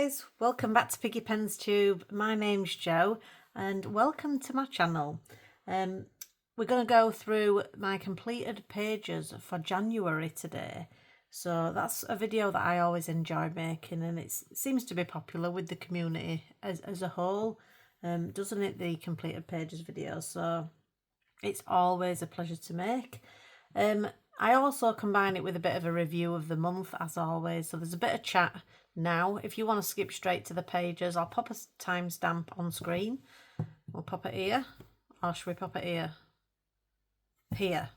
guys, welcome back to Piggy Pen's Tube. My name's Jo and welcome to my channel. We're going to go through my completed pages for January today. So that's a video that I always enjoy making, and it seems to be popular with the community as a whole, doesn't it, the completed pages videos? So it's always a pleasure to make. I also combine it with a bit of a review of the month, as always. So there's a bit of chat now. If you want to skip straight to the pages, I'll pop a timestamp on screen. We'll pop it here. Or should we pop it here? Here.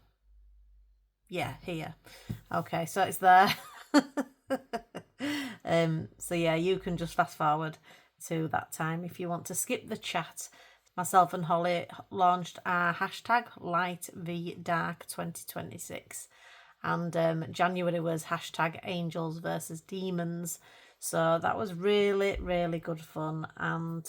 Yeah, here. Okay, so it's there. So yeah, you can just fast forward to that time if you want to skip the chat. Myself and Holly launched our hashtag #LightVDark2026, and January was hashtag Angels versus Demons. So that was really, really good fun, and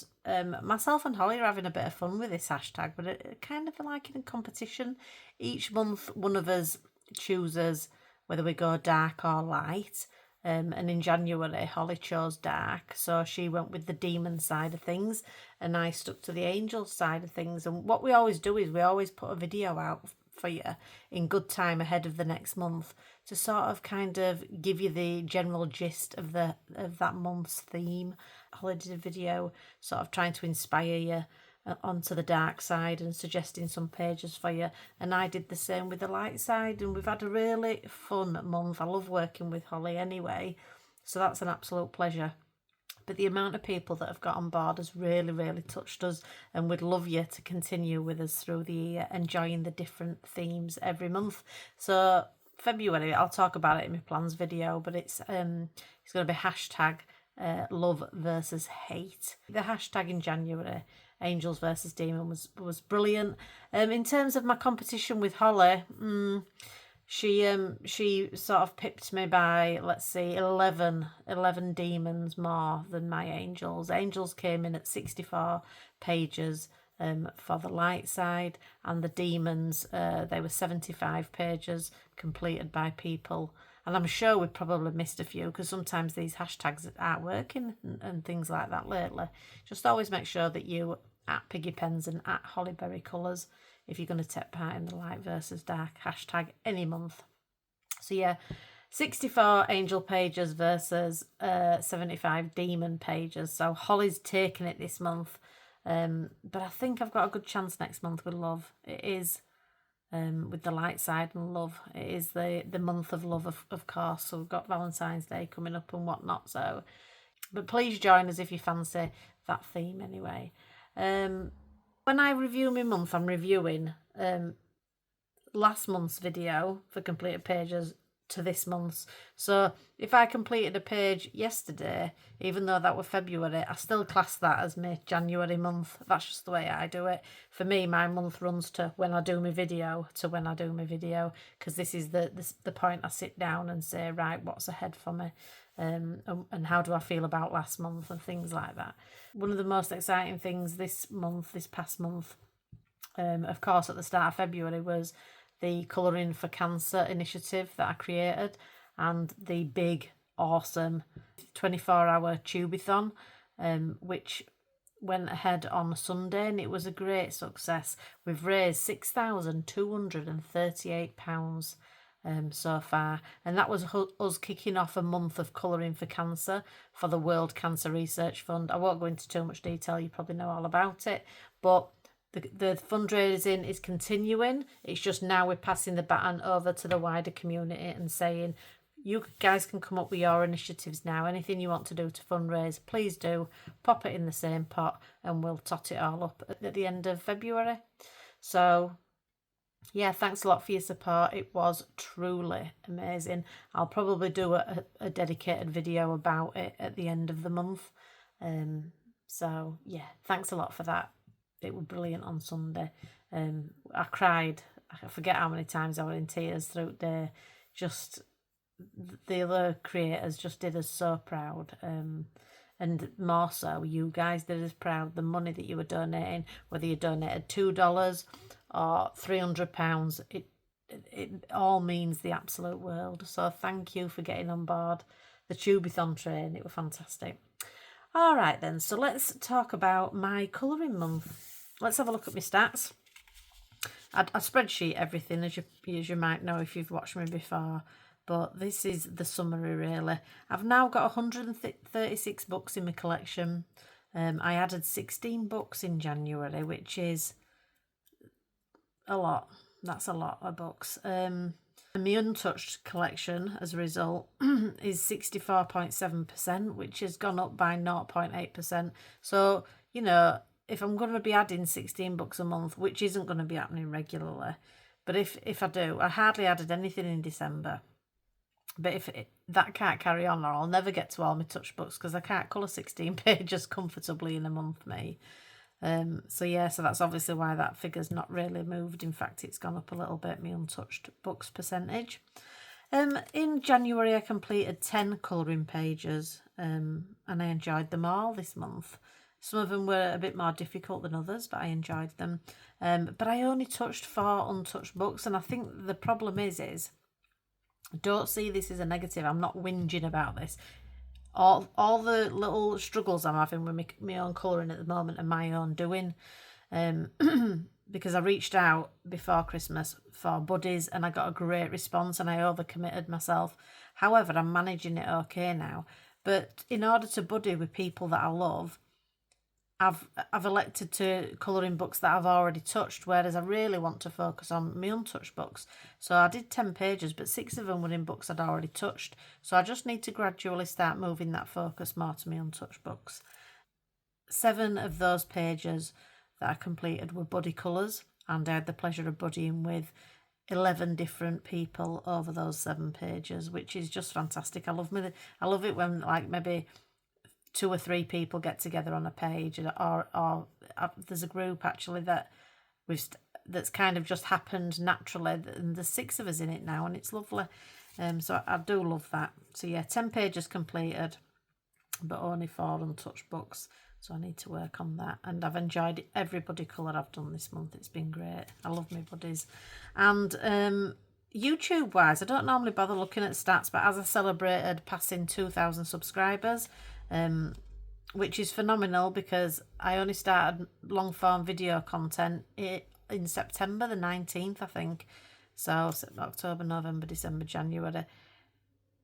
myself and Holly are having a bit of fun with this hashtag, but it kind of like in a competition. Each month one of us chooses whether we go dark or light. And in January, Holly chose dark, so she went with the demon side of things, and I stuck to the angel side of things. And what we always do is we always put a video out for you in good time ahead of the next month to sort of kind of give you the general gist of that month's theme. Holly did a video sort of trying to inspire you onto the dark side and suggesting some pages for you, and I did the same with the light side, and we've had a really fun month. I love working with Holly anyway, so that's an absolute pleasure. But the amount of people that have got on board has really, really touched us, and we'd love you to continue with us through the year, enjoying the different themes every month. So February, I'll talk about it in my plans video, but it's going to be hashtag love versus hate. The hashtag in January, Angels versus Demon, was brilliant. In terms of my competition with Holly, she sort of pipped me by, let's see, 11 demons more than my angels. Angels came in at 64 pages for the light side, and the demons, they were 75 pages completed by people. And I'm sure we probably missed a few, because sometimes these hashtags aren't working and things like that lately. Just always make sure that you at Piggy Pens and at Hollyberry Colours if you're going to take part in the light versus dark hashtag any month. So yeah, 64 angel pages versus 75 demon pages. So Holly's taking it this month, but I think I've got a good chance next month with love. It is with the light side and love. It is the month of love, of course. So we've got Valentine's Day coming up and whatnot. So, but please join us if you fancy that theme anyway. When I review my month, I'm reviewing last month's video for completed pages to this month's. So if I completed a page yesterday, even though that was February, I still class that as my January month. That's just the way I do it. For me, my month runs to when I do my video because this is the point I sit down and say, right, what's ahead for me, and how do I feel about last month and things like that. One of the most exciting things this past month, of course at the start of February, was the Colouring for Cancer initiative that I created, and the big, awesome 24-hour tubeathon, which went ahead on Sunday, and it was a great success. We've raised £6,238 so far, and that was us kicking off a month of Colouring for Cancer for the World Cancer Research Fund. I won't go into too much detail, you probably know all about it, but the fundraising is continuing. It's just now we're passing the baton over to the wider community and saying, you guys can come up with your initiatives now. Anything you want to do to fundraise, please do. Pop it in the same pot and we'll tot it all up at the end of February. So yeah, thanks a lot for your support. It was truly amazing. I'll probably do a dedicated video about it at the end of the month. So yeah, thanks a lot for that. It was brilliant on Sunday. I cried. I forget how many times I was in tears through the day. Just the other creators just did us so proud. And more so, you guys did us proud. The money that you were donating, whether you donated $2 or £300, it all means the absolute world. So thank you for getting on board the Tubeathon train. It was fantastic. All right then, so let's talk about my colouring month. Let's have a look at my stats. I spreadsheet everything, as you might know if you've watched me before, but this is the summary really. I've now got 136 books in my collection. I added 16 books in January, which is a lot. That's a lot of books. My untouched collection, as a result, is 64.7%, which has gone up by 0.8%. So, you know, if I'm going to be adding 16 books a month, which isn't going to be happening regularly, but if I do, I hardly added anything in December. But if that can't carry on, or I'll never get to all my touch books because I can't colour 16 pages comfortably in a month, me. So that's obviously why that figure's not really moved. In fact, it's gone up a little bit, my untouched books percentage. In January, I completed 10 colouring pages, and I enjoyed them all this month. Some of them were a bit more difficult than others, but I enjoyed them. But I only touched 4 untouched books, and I think the problem is don't see this as a negative. I'm not whinging about this. All the little struggles I'm having with my own colouring at the moment are my own doing, because I reached out before Christmas for buddies and I got a great response and I overcommitted myself. However, I'm managing it okay now. But in order to buddy with people that I love, I've elected to colour in books that I've already touched, whereas I really want to focus on my untouched books. So I did 10 pages, but 6 of them were in books I'd already touched. So I just need to gradually start moving that focus more to my untouched books. 7 of those pages that I completed were buddy colours, and I had the pleasure of buddying with 11 different people over those 7 pages, which is just fantastic. I love it when, like, maybe 2 or 3 people get together on a page, or there's a group actually that's kind of just happened naturally, and there's 6 of us in it now, and it's lovely. So I do love that. So 10 pages completed, but only 4 untouched books. So I need to work on that, and I've enjoyed every buddy colour I've done this month. It's been great. I love my buddies. And YouTube wise, I don't normally bother looking at stats, but as I celebrated passing 2,000 subscribers, which is phenomenal because I only started long form video content in September the 19th, I think. So October, November, December, January.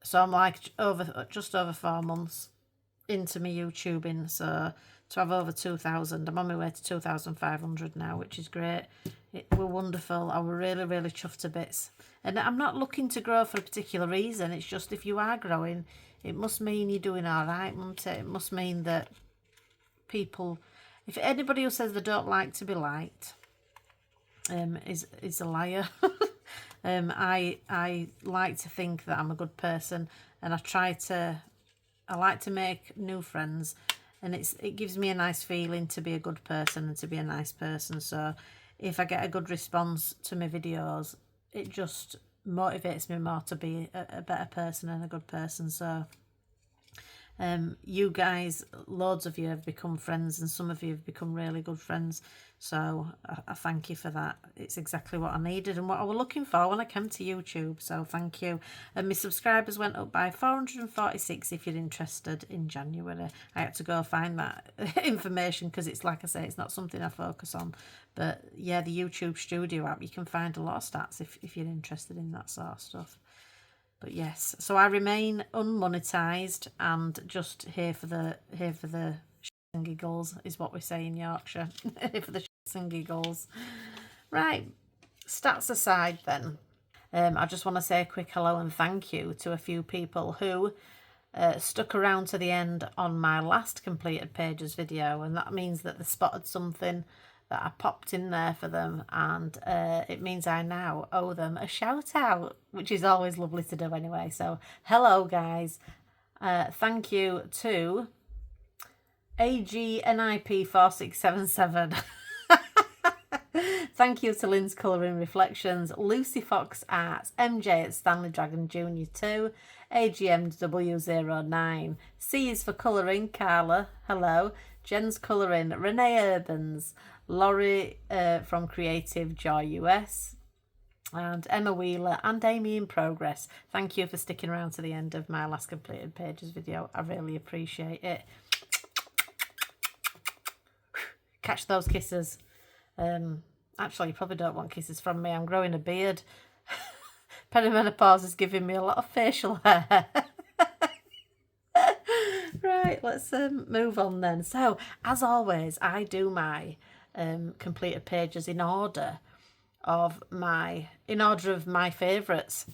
So I'm like just over 4 months into my YouTubing. So to have over 2,000, I'm on my way to 2,500 now, which is great. It were wonderful. I were really, really chuffed to bits. And I'm not looking to grow for a particular reason. It's just if you are growing, it must mean you're doing all right, mustn't it? It must mean that people, if anybody who says they don't like to be liked, is a liar. I like to think that I'm a good person, and I like to make new friends, and it gives me a nice feeling to be a good person and to be a nice person. So if I get a good response to my videos, it just motivates me more to be a better person and a good person. So you guys, loads of you have become friends, and some of you have become really good friends. So I thank you for that. It's exactly what I needed and what I was looking for when I came to YouTube. So thank you. And my subscribers went up by 446 if you're interested in January. I had to go find that information because it's, like I say, it's not something I focus on. But yeah, the YouTube Studio app, you can find a lot of stats if you're interested in that sort of stuff. But yes, so I remain unmonetized and just here for the shits and giggles is what we say in Yorkshire. Here for the shits and giggles. Right, stats aside then, I just want to say a quick hello and thank you to a few people who stuck around to the end on my last completed pages video, and that means that they spotted something that I popped in there for them, and it means I now owe them a shout out, which is always lovely to do anyway. So hello guys, thank you to AGNIP4677. Thank you to Lynn's Colouring Reflections, Lucy Fox Arts, MJ at Stanley Dragon Jr. 2, AGMW09, C is for Colouring, Carla, hello, Jen's Colouring, Renee Urbans, Laurie from Creative Joy US, and Emma Wheeler and Amy in Progress. Thank you for sticking around to the end of my last completed pages video. I really appreciate it. catch those kisses. Actually, you probably don't want kisses from me. I'm growing a beard. Perimenopause is giving me a lot of facial hair. Right, let's move on then. So, as always, I do my completed pages in order of my favourites.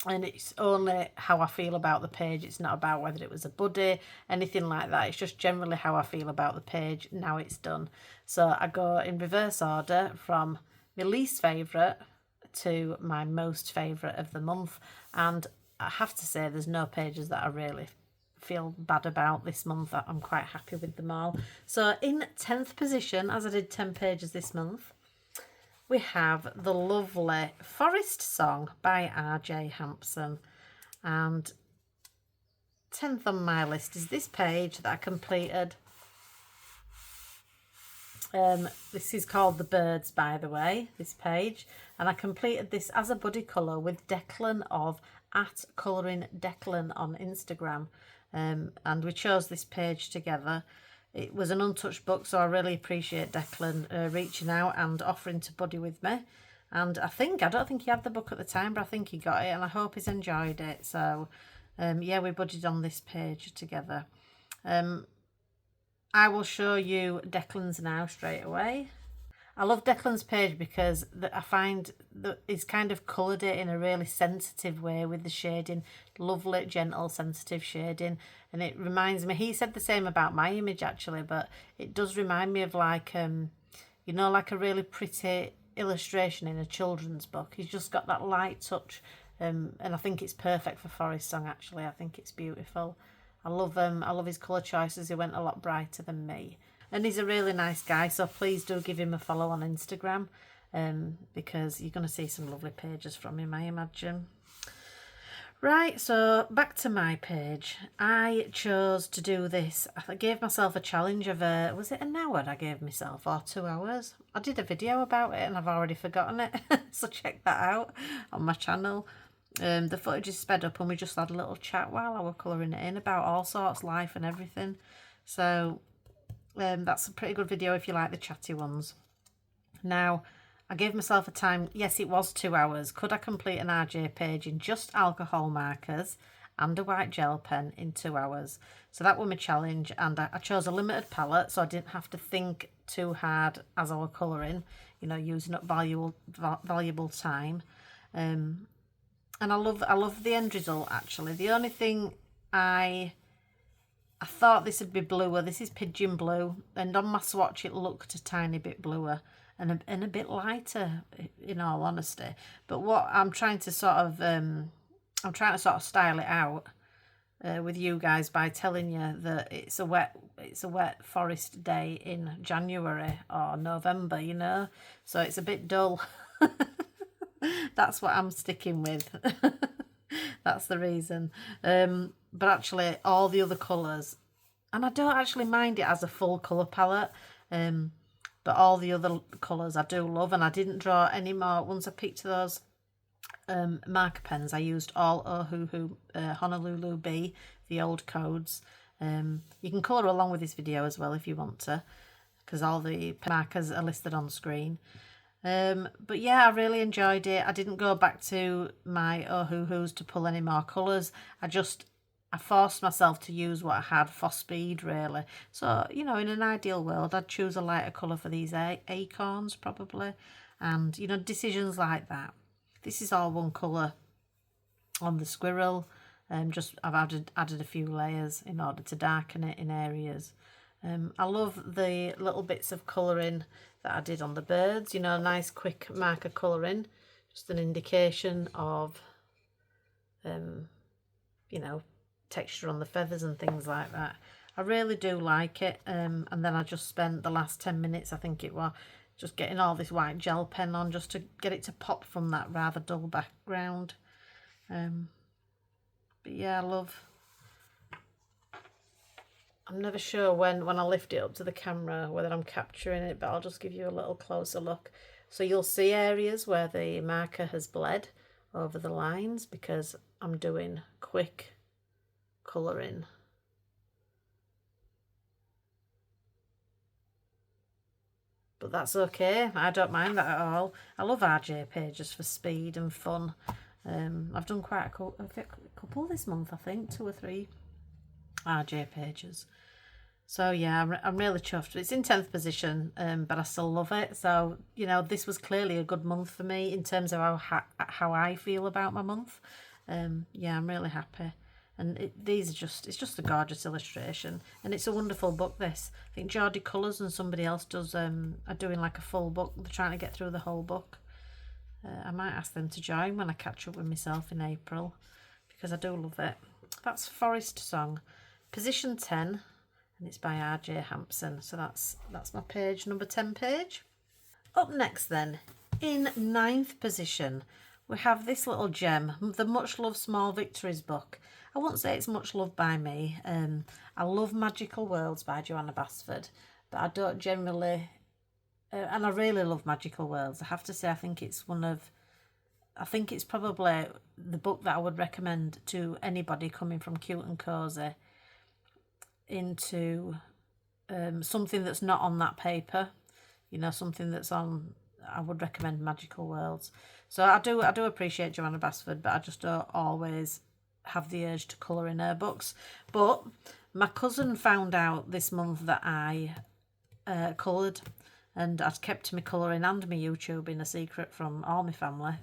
And it's only how I feel about the page. It's not about whether it was a buddy, anything like that. It's just generally how I feel about the page now it's done. So I go in reverse order from my least favourite to my most favourite of the month. And I have to say there's no pages that I really feel bad about this month. I'm quite happy with them all. So in 10th position, as I did 10 pages this month, we have the lovely Forest Song by R.J. Hampson. And 10th on my list is this page that I completed. This is called The Birds, by the way, this page. And I completed this as a buddy colour with Declan of @ColouringDeclan on Instagram. And we chose this page together. It was an untouched book, so I really appreciate Declan reaching out and offering to buddy with me. And I don't think he had the book at the time, but I think he got it, and I hope he's enjoyed it. So, yeah, we buddied on this page together. I will show you Declan's now straight away. I love Declan's page because I find that he's kind of coloured it in a really sensitive way with the shading. Lovely, gentle, sensitive shading. And it reminds me, he said the same about my image actually, but it does remind me of like, you know, like a really pretty illustration in a children's book. He's just got that light touch. And I think it's perfect for Forest Song actually. I think it's beautiful. I love his colour choices. He went a lot brighter than me. And he's a really nice guy, so please do give him a follow on Instagram, because you're going to see some lovely pages from him, I imagine. Right, so back to my page. I chose to do this. I gave myself a challenge of, was it an hour I gave myself, or 2 hours? I did a video about it and I've already forgotten it, so check that out on my channel. The footage is sped up and we just had a little chat while I was colouring it in about all sorts, life and everything. So that's a pretty good video if you like the chatty ones. Now, I gave myself a time. Yes, it was 2 hours. Could I complete an RJ page in just alcohol markers and a white gel pen in 2 hours? So that was my challenge, and I chose a limited palette so I didn't have to think too hard as I was colouring, you know, using up valuable time. And I love the end result actually. The only thing I thought this would be bluer. This is pigeon blue, and on my swatch it looked a tiny bit bluer and a bit lighter, in all honesty. But what I'm trying to sort of style it out with you guys by telling you that it's a wet forest day in January or November, you know, so it's a bit dull. That's what I'm sticking with. That's the reason. But actually all the other colours, and I don't actually mind it as a full colour palette, but all the other colours I do love. And I didn't draw any more. Once I picked those marker pens, I used all Ohuhu Honolulu B, the old codes. You can colour along with this video as well if you want to, because all the markers are listed on screen. But yeah, I really enjoyed it. I didn't go back to my Ohuhus to pull any more colours. I forced myself to use what I had for speed, really. So, you know, in an ideal world, I'd choose a lighter colour for these acorns, probably. And, you know, decisions like that. This is all one colour on the squirrel. I've added a few layers in order to darken it in areas. I love the little bits of colouring that I did on the birds, you know, nice quick marker colouring, just an indication of, you know, texture on the feathers and things like that. I really do like it. And then I just spent the last 10 minutes, I think it was, just getting all this white gel pen on just to get it to pop from that rather dull background. But yeah, I'm never sure when I lift it up to the camera whether I'm capturing it, but I'll just give you a little closer look. So you'll see areas where the marker has bled over the lines because I'm doing quick colouring. but that's okay. I don't mind that at all. I love RJ pages for speed and fun. I've done quite a couple this month, I think, 2 or 3 RJ pages. So yeah, I'm really chuffed. It's in 10th position, but I still love it. So, you know, this was clearly a good month for me in terms of how I feel about my month. Yeah, I'm really happy. And it's just a gorgeous illustration. And it's a wonderful book, this. I think Geordie Colours and somebody else are doing like a full book. They're trying to get through the whole book. I might ask them to join when I catch up with myself in April, because I do love it. That's Forest Song, position 10. And it's by R.J. Hampson. So that's my page, number 10 page. Up next then, in 9th position, we have this little gem, the Much Loved Small Victories book. I won't say it's much loved by me. I love Magical Worlds by Joanna Basford, but I don't generally... and I really love Magical Worlds. I have to say, I think it's probably the book that I would recommend to anybody coming from cute and cosy into something that's not on that paper, you know, something that's on. I would recommend Magical Worlds. So I do appreciate Joanna Basford, but I just don't always have the urge to colour in her books. But my cousin found out this month that I coloured, and I'd kept my colouring and my YouTubing a secret from all my family.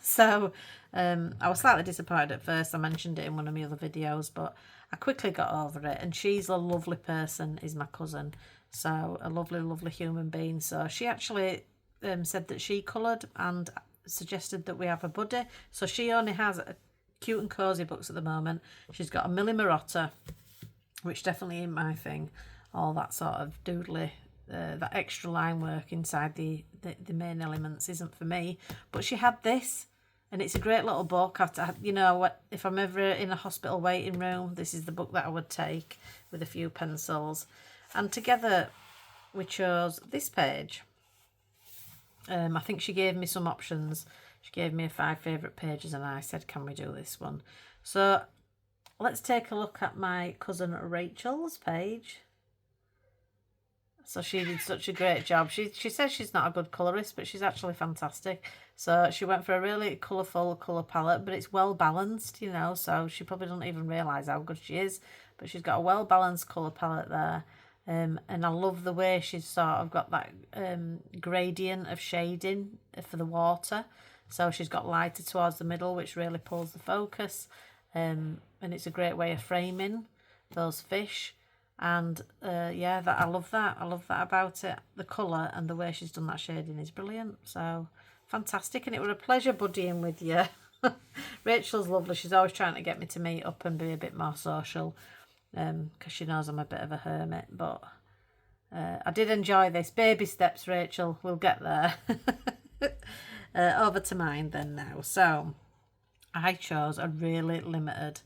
So I was slightly disappointed at first. I mentioned it in one of my other videos, but I quickly got over it. And she's a lovely person, is my cousin. So a lovely, lovely human being. So she actually said that she coloured and suggested that we have a buddy. So she only has cute and cosy books at the moment. She's got a Millie Marotta, which definitely ain't my thing. All that sort of doodly, that extra line work inside the main elements isn't for me. But she had this, and it's a great little book. You know, if I'm ever in a hospital waiting room, this is the book that I would take with a few pencils. And together we chose this page. I think she gave me some options. She gave me 5 favourite pages, and I said, can we do this one? So let's take a look at my cousin Rachel's page. So she did such a great job. She says she's not a good colourist, but she's actually fantastic. So she went for a really colourful colour palette, but it's well balanced, you know, so she probably doesn't even realise how good she is. But she's got a well balanced colour palette there. And I love the way she's sort of got that gradient of shading for the water. So she's got lighter towards the middle, which really pulls the focus. And it's a great way of framing those fish. And yeah, I love that about it. The colour and the way she's done that shading is brilliant. So fantastic. And it was a pleasure buddying with you. Rachel's lovely. She's always trying to get me to meet up and be a bit more social, because she knows I'm a bit of a hermit. But I did enjoy this. Baby steps, Rachel. We'll get there. Over to mine then now. So I chose a really limited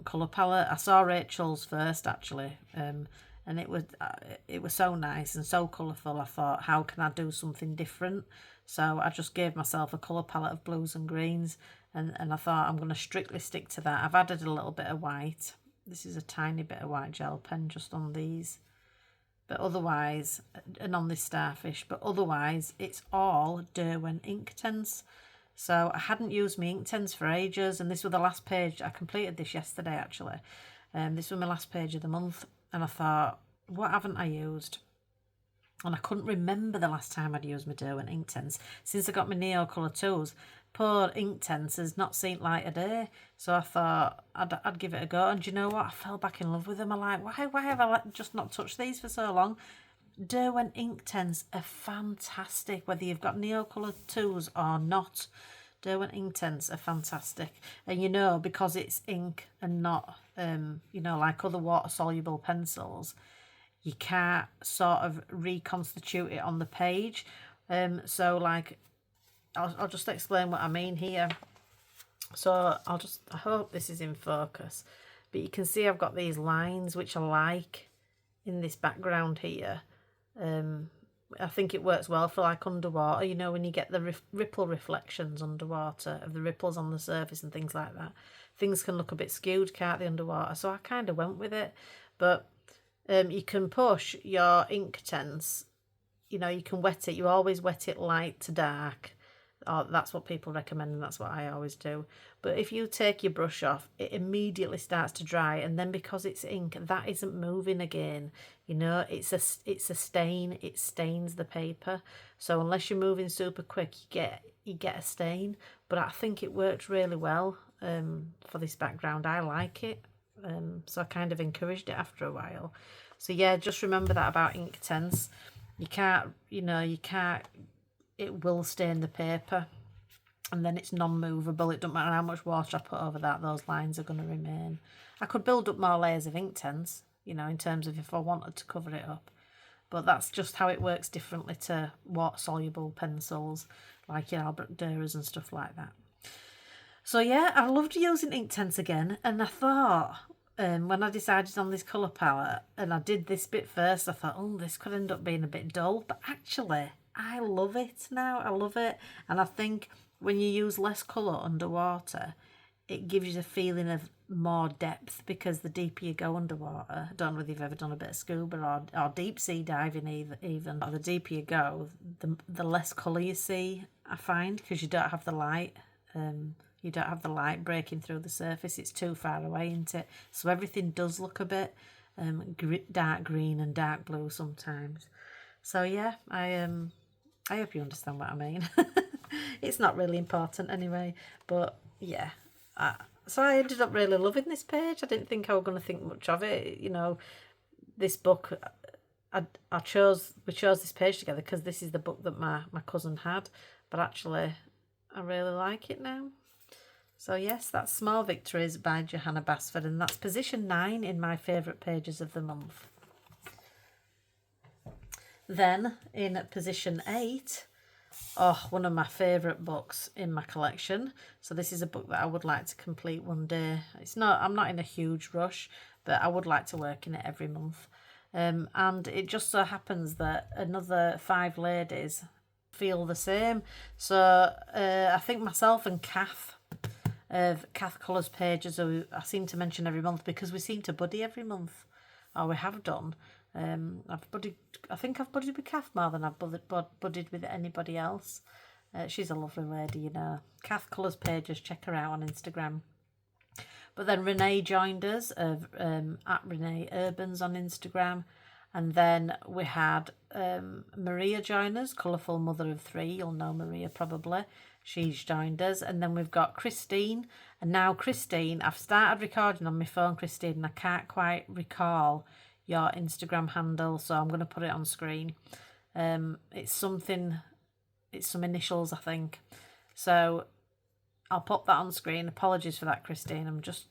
colour palette. I saw Rachel's first actually, and it was so nice and so colourful. I thought, how can I do something different? So I just gave myself a colour palette of blues and greens, and I thought I'm going to strictly stick to that. I've added a little bit of white. This is a tiny bit of white gel pen just on these, but otherwise, and on this starfish, but otherwise it's all Derwent Inktense. So I hadn't used my Inktense for ages, and this was the last page. I completed this yesterday actually. This was my last page of the month, and I thought, what haven't I used? And I couldn't remember the last time I'd used my Derwent Inktense since I got my Neo Colour 2s. Poor Inktense has not seen light of day, so I thought I'd give it a go. And do you know what? I fell back in love with them. I'm like, why have I just not touched these for so long? Derwent Inktense are fantastic, whether you've got Neo Colour 2s or not. Derwent Inktense are fantastic. And you know, because it's ink and not, you know, like other water-soluble pencils, you can't sort of reconstitute it on the page. So like, I'll just explain what I mean here. So I hope this is in focus. But you can see I've got these lines, which I like in this background here. I think it works well for like underwater, you know, when you get the ripple reflections underwater of the ripples on the surface and things like that. Things can look a bit skewed, can't they, underwater? So I kind of went with it. But you can push your Inktense, you know, you can wet it. You always wet it light to dark. Or that's what people recommend, and that's what I always do. But if you take your brush off, it immediately starts to dry, and then because it's ink, that isn't moving again. You know, it's a stain. It stains the paper. So unless you're moving super quick, you get a stain. But I think it works really well for this background. I like it, so I kind of encouraged it after a while. So yeah, just remember that about Inktense. You can't, it will stain the paper, and then it's non-movable. It doesn't matter how much water I put over that, those lines are going to remain. I could build up more layers of Inktense, in terms of if I wanted to cover it up, but that's just how it works differently to water-soluble pencils like your Albrecht Dürers and stuff like that. So yeah, I loved using Inktense again, and I thought, when I decided on this colour palette, and I did this bit first, I thought, oh, this could end up being a bit dull, but actually I love it now. I love it. And I think when you use less colour underwater, it gives you a feeling of more depth, because the deeper you go underwater, I don't know whether you've ever done a bit of scuba or deep sea diving even, or the deeper you go, the less colour you see, I find, because you don't have the light. You don't have the light breaking through the surface. It's too far away, isn't it? So everything does look a bit dark green and dark blue sometimes. So yeah, I hope you understand what I mean. It's not really important anyway, but yeah. So I ended up really loving this page. I didn't think I was going to think much of it. This book, we chose this page together because this is the book that my cousin had, but actually I really like it now. So yes, that's Small Victories by Johanna Basford, and that's position 9 in my favourite pages of the month. Then in position 8, one of my favourite books in my collection. So this is a book that I would like to complete one day. I'm not in a huge rush, but I would like to work in it every month. And it just so happens that another 5 ladies feel the same. So I think myself and Kath of Kath Colours Pages, who I seem to mention every month because we seem to buddy every month, or we have done. I think I've buddied with Kath more than I've buddied with anybody else. She's a lovely lady, Kath Colours Pages, check her out on Instagram. But then Renee joined us at Renee Urbans on Instagram. And then we had Maria join us, Colourful Mother of 3. You'll know Maria probably. She's joined us. And then we've got Christine. And now Christine, I've started recording on my phone, Christine, and I can't quite recall your Instagram handle, so I'm going to put it on screen. It's some initials, I think. So I'll pop that on screen. Apologies for that, Christine. I'm just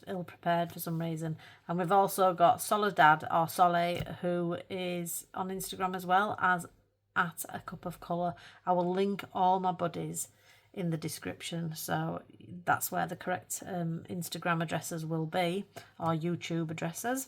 ill prepared for some reason. And we've also got Soledad or Sole, who is on Instagram as well as at A Cup of Colour. I will link all my buddies in the description, so that's where the correct Instagram addresses will be, or YouTube addresses.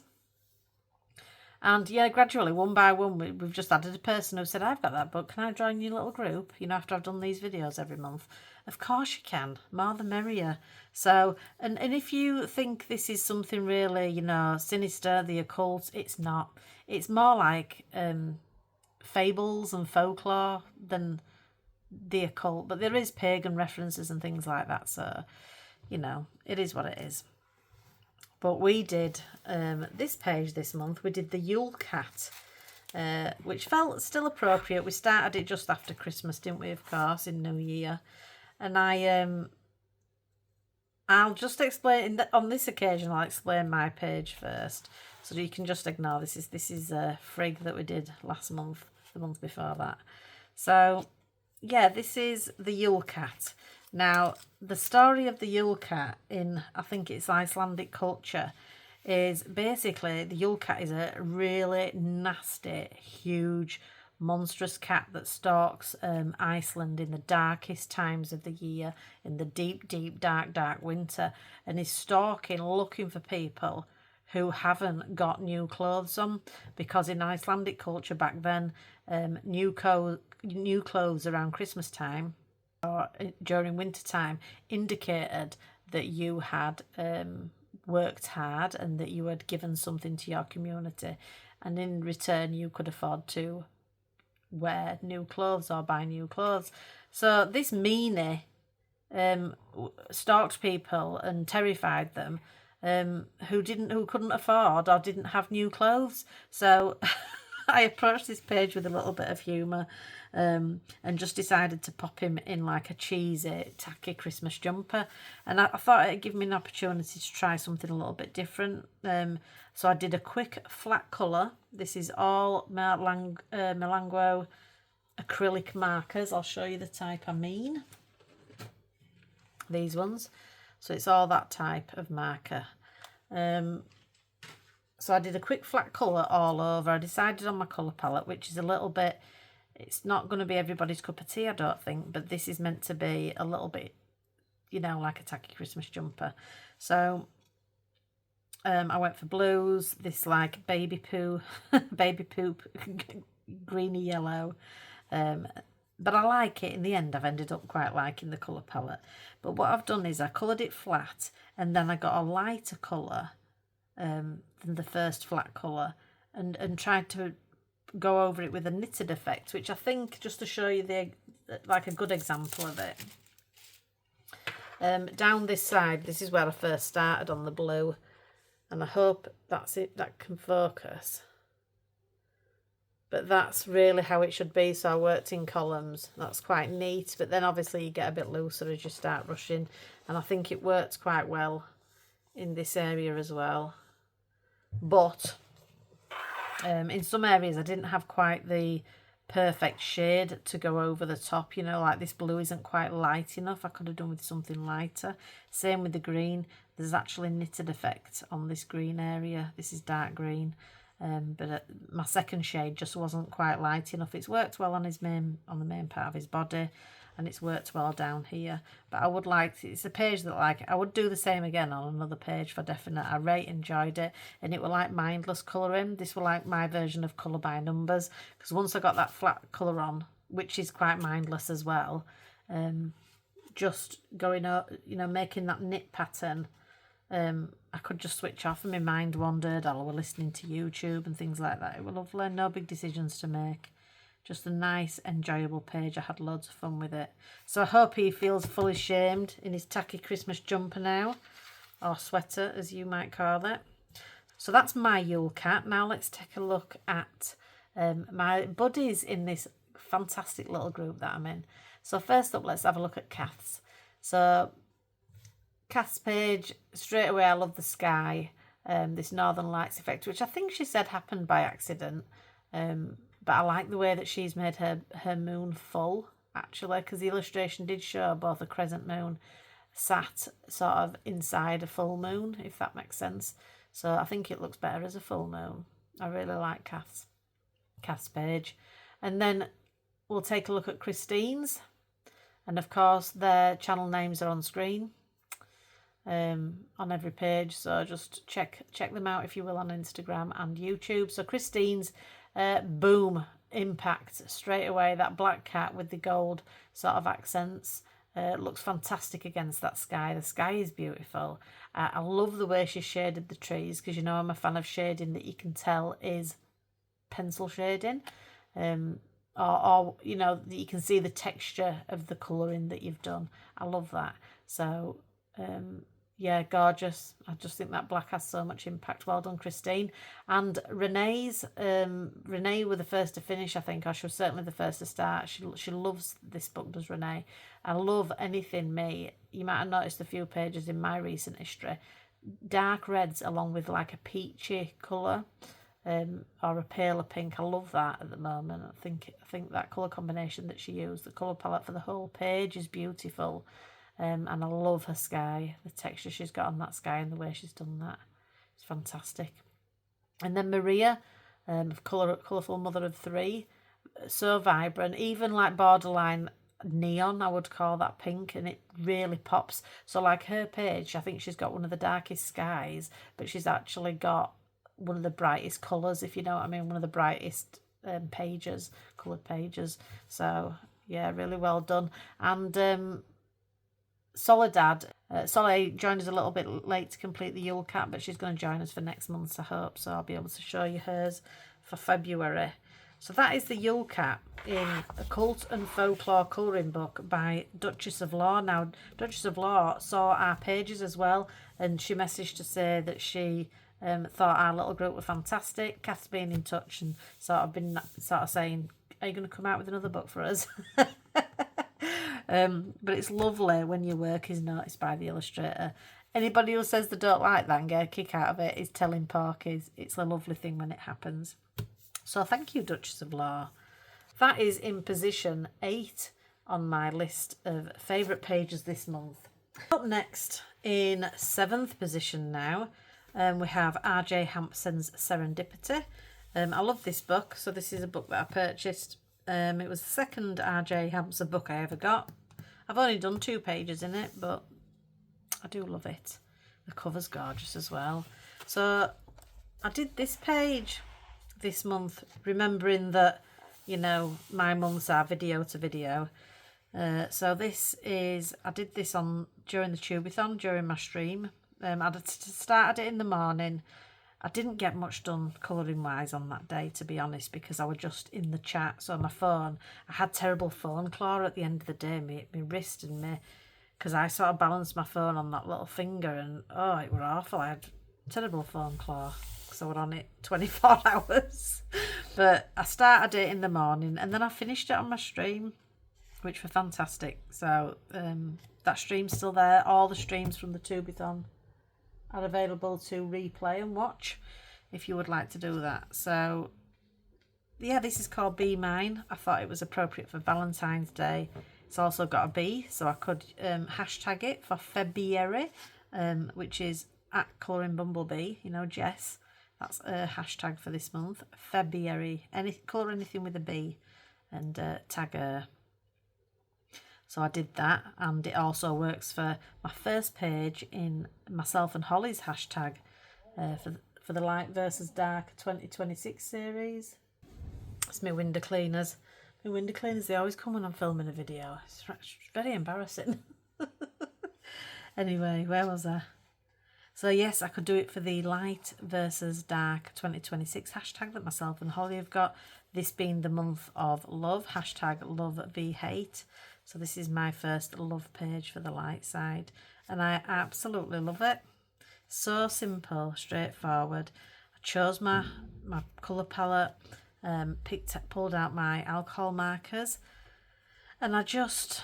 And yeah, gradually, one by one, we've just added a person who said, I've got that book, can I join your little group, after I've done these videos every month? Of course you can, more the merrier. So, and if you think this is something really, sinister, the occult, it's not. It's more like fables and folklore than the occult, but there is pagan references and things like that, so, it is what it is. But we did this page this month. We did the Yule Cat, which felt still appropriate. We started it just after Christmas, didn't we, of course, in New Year. And I'll just explain, on this occasion, I'll explain my page first. So you can just ignore this. This is a frig that we did last month, the month before that. So, yeah, this is the Yule Cat. Now, the story of the Yule Cat in, I think it's Icelandic culture, is basically the Yule Cat is a really nasty, huge, monstrous cat that stalks Iceland in the darkest times of the year, in the deep, deep, dark, dark winter, and is stalking, looking for people who haven't got new clothes on, because in Icelandic culture back then, new clothes around Christmas time or during winter time indicated that you had worked hard and that you had given something to your community, and in return you could afford to wear new clothes or buy new clothes. So this meanie stalked people and terrified them who couldn't afford or didn't have new clothes. So I approached this page with a little bit of humour and just decided to pop him in like a cheesy, tacky Christmas jumper. And I thought it'd give me an opportunity to try something a little bit different. So I did a quick flat colour. This is all Milangro acrylic markers. I'll show you the type I mean. These ones. So it's all that type of marker. So I did a quick flat colour all over. I decided on my colour palette, which is a little bit, it's not going to be everybody's cup of tea, I don't think, but this is meant to be a little bit, you know, like a tacky Christmas jumper. So I went for blues, this like baby poop greeny yellow. But I like it. In the end, I've ended up quite liking the colour palette. But what I've done is I coloured it flat, and then I got a lighter colour than the first flat colour, and tried to go over it with a knitted effect, which I think, just to show you like a good example of it. Down this side, this is where I first started on the blue, and I hope that's it, that can focus. But that's really how it should be. So I worked in columns. That's quite neat. But then obviously you get a bit looser as you start rushing. And I think it works quite well in this area as well. But in some areas I didn't have quite the perfect shade to go over the top. You know, like this blue isn't quite light enough. I could have done with something lighter. Same with the green. There's actually knitted effect on this green area. This is dark green. But my second shade just wasn't quite light enough. It's worked well on the main part of his body, and it's worked well down here. But I would like, it's a page that like I would do the same again on another page for definite. I really enjoyed it, and it were like mindless colouring. This were like my version of colour by numbers, because once I got that flat colour on, which is quite mindless as well, just going up, you know, making that knit pattern. I could just switch off and my mind wandered, or I were listening to YouTube and things like that. It was lovely, no big decisions to make. Just a nice, enjoyable page. I had loads of fun with it. So I hope he feels fully shamed in his tacky Christmas jumper now, or sweater as you might call it. So that's my Yule Cat. Now let's take a look at my buddies in this fantastic little group that I'm in. So first up, let's have a look at Kath's. So Kath's page, straight away I love the sky, this Northern Lights effect, which I think she said happened by accident, but I like the way that she's made her moon full, actually, because the illustration did show both a crescent moon sat sort of inside a full moon, if that makes sense. So I think it looks better as a full moon. I really like Kath's page. And then we'll take a look at Christine's, and of course their channel names are on screen. On every page, so just check them out if you will on Instagram and YouTube. So Christine's boom impact straight away, that black cat with the gold sort of accents looks fantastic against that sky. The sky is beautiful. I love the way she shaded the trees, because you know I'm a fan of shading that you can tell is pencil shading, or you know, that you can see the texture of the colouring that you've done. I love that. So yeah, gorgeous. I just think that black has so much impact. Well done, Christine. And Renee's, Renee were the first to finish, I think, or she was certainly the first to start. She loves this book, does Renee. I love anything me. You might have noticed a few pages in my recent history. Dark reds along with like a peachy colour, or a paler pink. I love that at the moment. I think that colour combination that she used, the colour palette for the whole page, is beautiful. And I love her sky, the texture she's got on that sky and the way she's done that. It's fantastic. And then Maria, colourful mother of three, so vibrant, even like borderline neon, I would call that pink, and it really pops. So like her page, I think she's got one of the darkest skies, but she's actually got one of the brightest colours, if you know what I mean, one of the brightest pages, coloured pages. So yeah, really well done. And Soledad, Soleil joined us a little bit late to complete the Yule Cat, but she's going to join us for next month, I hope, so I'll be able to show you hers for February. So that is the Yule Cat in Occult and Folklore colouring book by Duchess of Law. Now, Duchess of Law saw our pages as well, and she messaged to say that she thought our little group were fantastic. Kath's been in touch and sort of saying, are you going to come out with another book for us? But it's lovely when your work is noticed by the illustrator. Anybody who says they don't like that and get a kick out of it is telling porkies. It's a lovely thing when it happens. So thank you, Duchess of Law. That is in position 8 on my list of favourite pages this month. Up next, in 7th position now, we have R.J. Hampson's Serendipity. I love this book. So this is a book that I purchased. It was the second R.J. Hampson book I ever got. I've only done 2 pages in it, but I do love it. The cover's gorgeous as well. So I did this page this month, remembering that, you know, my months are video to video. So this is, I did this during the Tubeathon, during my stream. I started it in the morning. I didn't get much done colouring wise on that day, to be honest, because I was just in the chat. So my phone, I had terrible phone claw at the end of the day, my wrist and me, because I sort of balanced my phone on that little finger, and oh, it were awful. I had terrible phone claw. So I was on it 24 hours. But I started it in the morning and then I finished it on my stream, which were fantastic. So that stream's still there. All the streams from the Tubeathon are available to replay and watch if you would like to do that. So yeah, this is called Be Mine. I thought it was appropriate for Valentine's Day. It's also got a B, so I could hashtag it for February, which is at Colouring Bumblebee, you know, Jess. That's a hashtag for this month. February. Colour anything with a B and tag her. So I did that, and it also works for my first page in myself and Holly's hashtag for the Light versus Dark 2026 series. It's my window cleaners. My window cleaners, they always come when I'm filming a video. It's very embarrassing. Anyway, where was I? So yes, I could do it for the Light versus Dark 2026 hashtag that myself and Holly have got. This being the month of love, hashtag love v hate. So this is my first love page for the light side. And I absolutely love it. So simple, straightforward. I chose my colour palette, pulled out my alcohol markers. And I just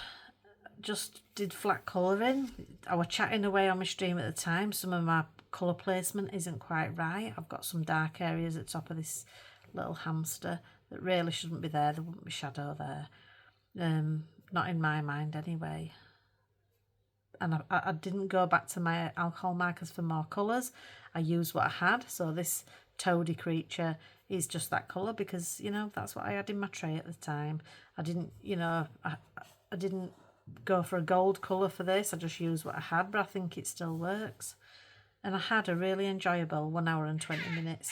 did flat colouring. I was chatting away on my stream at the time. Some of my colour placement isn't quite right. I've got some dark areas at the top of this little hamster that really shouldn't be there. There wouldn't be shadow there. Not in my mind anyway. And I didn't go back to my alcohol markers for more colours. I used what I had. So this toady creature is just that colour because, you know, that's what I had in my tray at the time. I didn't, you know, I didn't go for a gold colour for this. I just used what I had, but I think it still works. And I had a really enjoyable 1 hour and 20 minutes.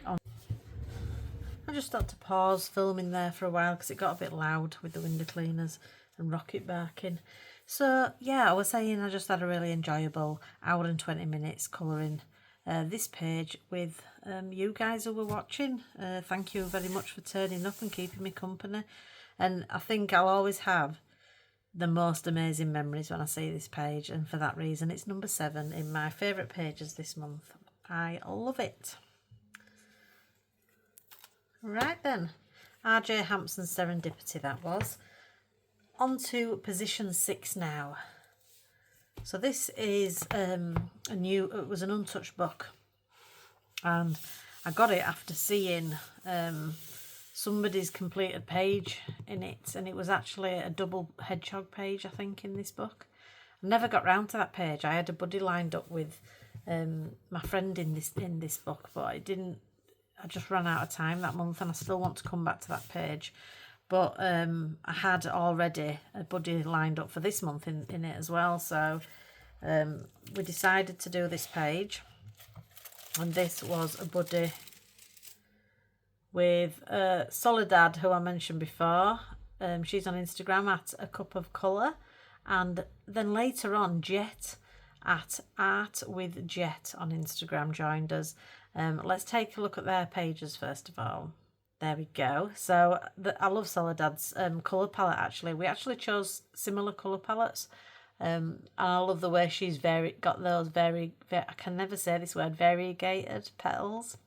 I just had to pause filming there for a while because it got a bit loud with the window cleaners and rocket barking. So yeah, I was saying I just had a really enjoyable hour and 20 minutes colouring this page with you guys who were watching. Thank you very much for turning up and keeping me company. And I think I'll always have the most amazing memories when I see this page, and for that reason it's number 7 in my favourite pages this month. I love it. Right then, R.J. Hampson's Serendipity that was. On to position 6 now. So this is it was an untouched book, and I got it after seeing somebody's completed page in it, and it was actually a double hedgehog page, I think, in this book. I never got round to that page. I had a buddy lined up with my friend in this book, but I just ran out of time that month, and I still want to come back to that page. But I had already a buddy lined up for this month in it as well, so we decided to do this page. And this was a buddy with Soledad, who I mentioned before. She's on Instagram at A Cup of Colour. And then later on, Jet at Art with Jet on Instagram joined us. Let's take a look at their pages first of all. There we go. So I love Soledad's colour palette actually. We actually chose similar colour palettes. And I love the way she's got those I can never say this word, variegated petals.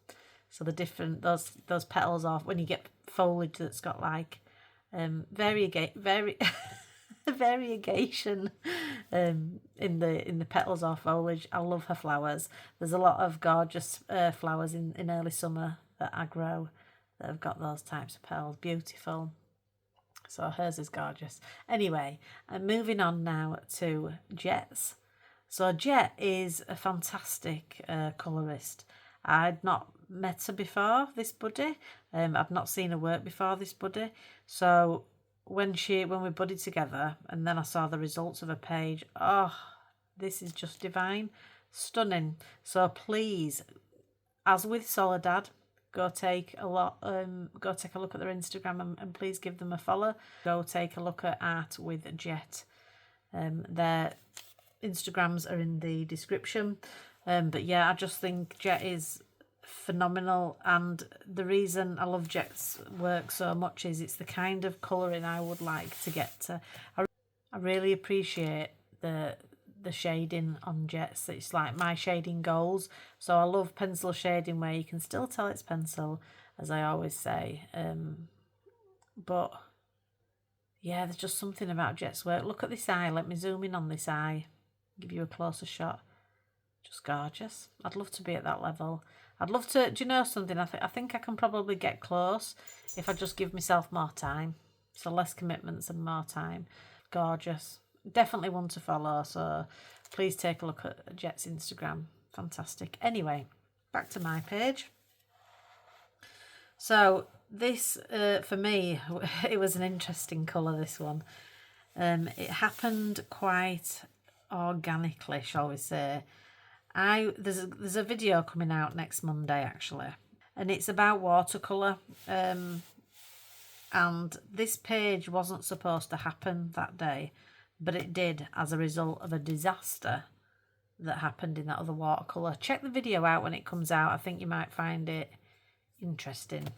So the different, those petals off, when you get foliage that's got like variegation in the petals or foliage. I love her flowers. There's a lot of gorgeous flowers in early summer that I grow that have got those types of petals. Beautiful. So hers is gorgeous. Anyway, I'm moving on now to Jet's. So Jet is a fantastic colourist. I'd not met her before, this buddy. I've not seen her work before, this buddy. So when we buddied together and then I saw the results of her page, oh, this is just divine. Stunning. So please, as with Soledad, go take a look at their Instagram and please give them a follow. Go take a look at Art with Jet. Their Instagrams are in the description. But yeah, I just think Jet is phenomenal, and the reason I love Jet's work so much is it's the kind of colouring I would like to get to. I really appreciate the shading on Jet's. It's like my shading goals. So I love pencil shading where you can still tell it's pencil, as I always say. But yeah, there's just something about Jet's work. Look at this eye. Let me zoom in on this eye. Give you a closer shot. Just gorgeous. I'd love to be at that level. I'd love to, do you know something? I think I can probably get close if I just give myself more time. So less commitments and more time. Gorgeous. Definitely one to follow, so please take a look at Jet's Instagram. Fantastic. Anyway, back to my page. So this, for me, it was an interesting colour, this one. It happened quite organically, shall we say. There's a video coming out next Monday, actually, and it's about watercolour. And this page wasn't supposed to happen that day, but it did as a result of a disaster that happened in that other watercolour. Check the video out when it comes out. I think you might find it interesting.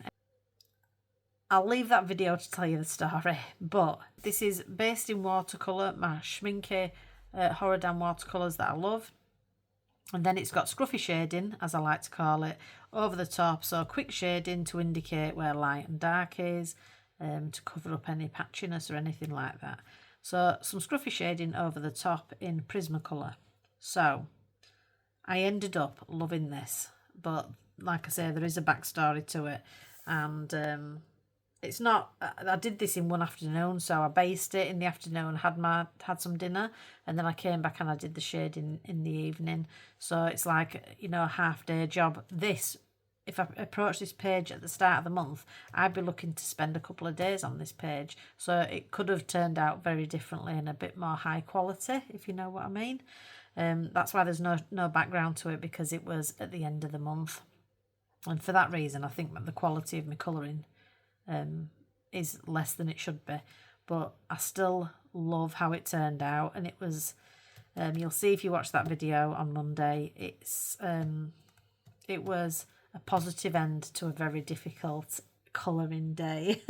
I'll leave that video to tell you the story, but this is based in watercolour, my Schminke Horadam watercolours that I love. And then it's got scruffy shading, as I like to call it, over the top. So quick shading to indicate where light and dark is, to cover up any patchiness or anything like that. So some scruffy shading over the top in Prismacolor. So I ended up loving this, but like I say, there is a backstory to it, and it's not. I did this in one afternoon, so I based it in the afternoon, had some dinner, and then I came back and I did the shading in the evening. So it's like, you know, a half-day job. This, if I approach this page at the start of the month, I'd be looking to spend a couple of days on this page. So it could have turned out very differently and a bit more high quality, if you know what I mean. That's why there's no background to it, because it was at the end of the month. And for that reason, I think that the quality of my colouring is less than it should be. But I still love how it turned out. And it was, you'll see if you watch that video on Monday, it was a positive end to a very difficult colouring day.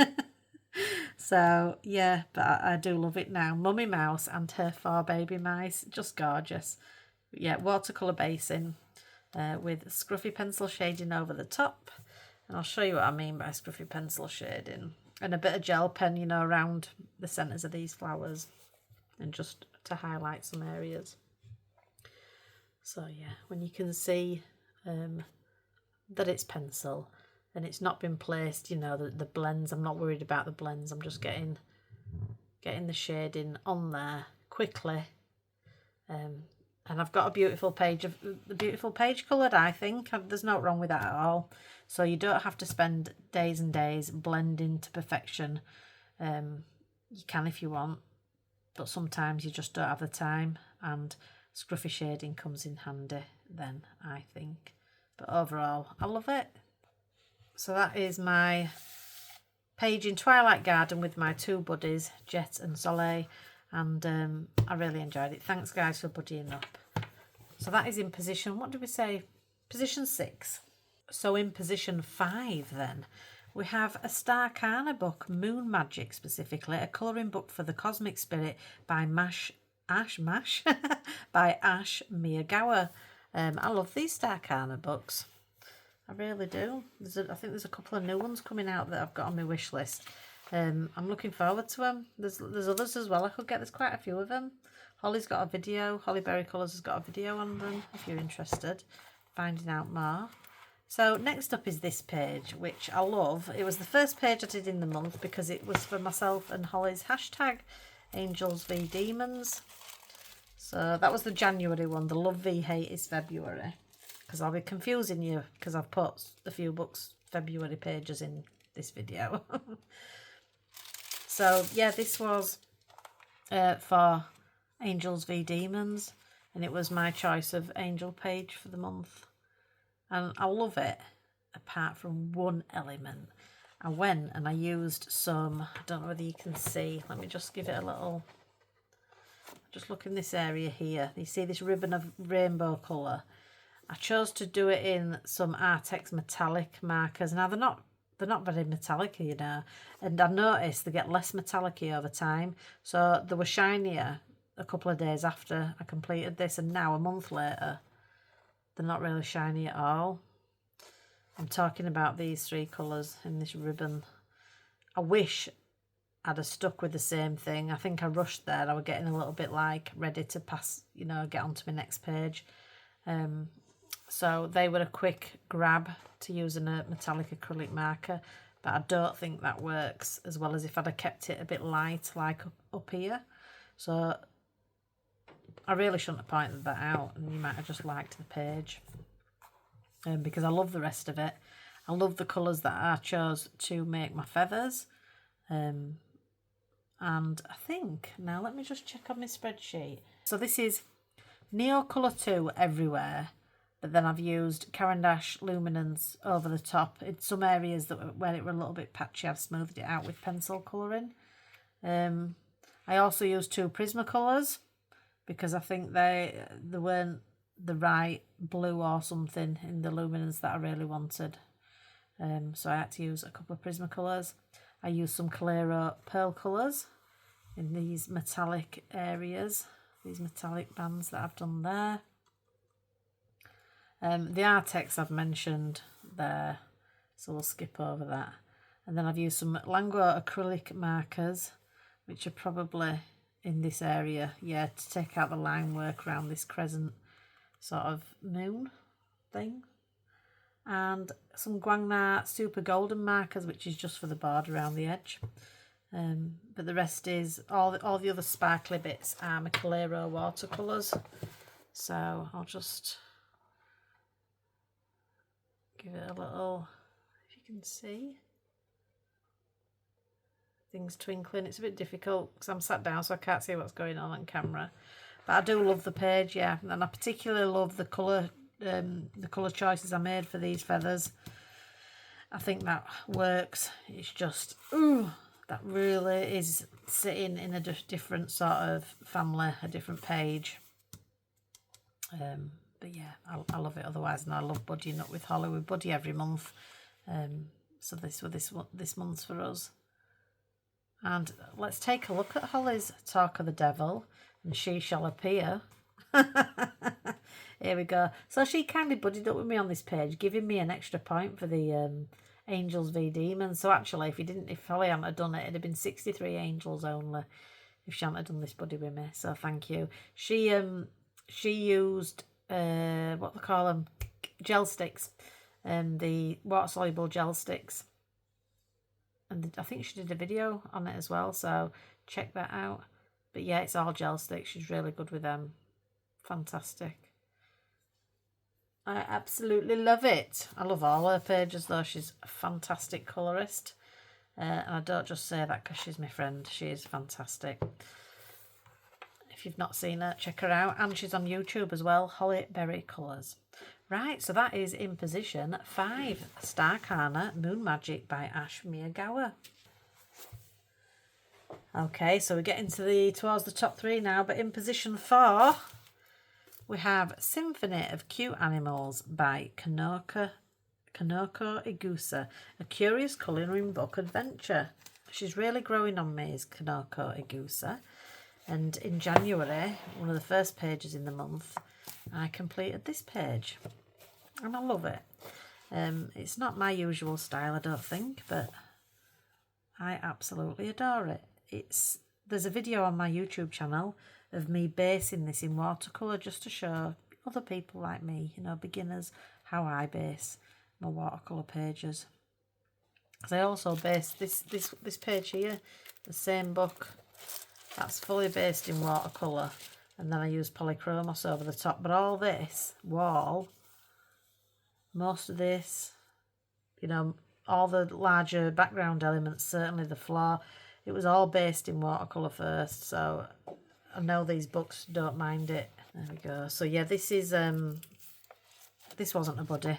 So yeah, but I do love it now. Mummy Mouse and her 4 baby mice, just gorgeous. But yeah, watercolour basing with scruffy pencil shading over the top. And I'll show you what I mean by scruffy pencil shading. And a bit of gel pen, you know, around the centres of these flowers, and just to highlight some areas. So yeah, when you can see that it's pencil and it's not been placed, you know, the blends, I'm not worried about the blends. I'm just getting the shading on there quickly. And I've got a beautiful page coloured, I think. There's no wrong with that at all. So you don't have to spend days and days blending to perfection. You can if you want, but sometimes you just don't have the time, and scruffy shading comes in handy then, I think. But overall, I love it. So that is my page in Twilight Garden with my 2 buddies, Jet and Soleil, and I really enjoyed it. Thanks guys for buddying up. So that is in position, what did we say? Position 6. So in position 5 then, we have a Starcana book, Moon Magic specifically, a colouring book for the Cosmic Spirit by Ash Miyagawa. I love these Starcana books. I really do. I think there's a couple of new ones coming out that I've got on my wish list. I'm looking forward to them. There's others as well. There's quite a few of them. Holly's got a video. Holly Berry Colours has got a video on them if you're interested, finding out more. So next up is this page, which I love. It was the first page I did in the month because it was for myself and Holly's hashtag Angels v Demons. So that was the January one. The Love v Hate is February, because I'll be confusing you because I've put a few books February pages in this video. So yeah, this was for Angels v Demons, and it was my choice of angel page for the month. And I love it, apart from one element. I went and I used some, I don't know whether you can see, let me just give it a little, just look in this area here. You see this ribbon of rainbow colour? I chose to do it in some Artex metallic markers. Now they're not very metallic, you know, and I noticed they get less metallic over time. So they were shinier a couple of days after I completed this, and now a month later they're not really shiny at all. I'm talking about these three colours in this ribbon. I wish I'd have stuck with the same thing. I think I rushed there. I was getting a little bit like ready to pass, you know, get onto my next page. So they were a quick grab to use in a metallic acrylic marker, but I don't think that works as well as if I'd have kept it a bit light like up here. So I really shouldn't have pointed that out, and you might have just liked the page. Because I love the rest of it. I love the colours that I chose to make my feathers. And I think, now let me just check on my spreadsheet. So this is Neo Colour 2 everywhere, but then I've used Caran d'Ache Luminance over the top. In some areas where it were a little bit patchy, I've smoothed it out with pencil colouring. I also used 2 Prismacolors, because I think they weren't the right blue or something in the luminance that I really wanted. So I had to use a couple of Prismacolors. I used some Calero Pearl colours in these metallic areas, these metallic bands that I've done there. The Artex I've mentioned there, so we'll skip over that. And then I've used some Lango acrylic markers, which are probably in this area, yeah, to take out the line work around this crescent sort of moon thing. And some Guangna Super Golden markers, which is just for the border around the edge. But the rest is, all the other sparkly bits are my Calero watercolours. So I'll just give it a little, if you can see. Things twinkling. It's a bit difficult because I'm sat down so I can't see what's going on camera, but I do love the page, yeah, and I particularly love the colour choices I made for these feathers. I think that works. It's just, ooh, that really is sitting in a different sort of family, a different page. But yeah, I love it otherwise, and I love buddying up with Holly. We buddy every month, so this month's for us. And let's take a look at Holly's Talk of the Devil, and She Shall Appear. Here we go. So she kindly buddied up with me on this page, giving me an extra point for the Angels v Demons. So actually, if Holly hadn't have done it, it'd have been 63 angels only if she hadn't have done this buddy with me. So thank you. She used what they call them, gel sticks, the water soluble gel sticks. And I think she did a video on it as well, so check that out. But yeah, it's all gel sticks. She's really good with them. Fantastic. I absolutely love it. I love all her pages though. She's a fantastic colourist. And I don't just say that because she's my friend. She is fantastic. If you've not seen her, check her out. And she's on YouTube as well, Holly Berry Colours. Right, so that is in position 5, Starcana Moon Magic by Ash Miyagawa. Okay, so we're getting towards the top 3 now, but in position 4, we have Symphony of Cute Animals by Kanoko Igusa, a curious colouring book adventure. She's really growing on me, is Kanoko Igusa. And in January, one of the first pages in the month, I completed this page. And I love it. It's not my usual style, I don't think, but I absolutely adore it. There's a video on my YouTube channel of me basing this in watercolour just to show other people like me, you know, beginners, how I base my watercolour pages. Because I also base this page here, the same book, that's fully based in watercolour, and then I use polychromos over the top. But all this wall, most of this, you know, all the larger background elements, certainly the floor, it was all based in watercolour first, so I know these books don't mind it. There we go. So yeah, this is this wasn't a body,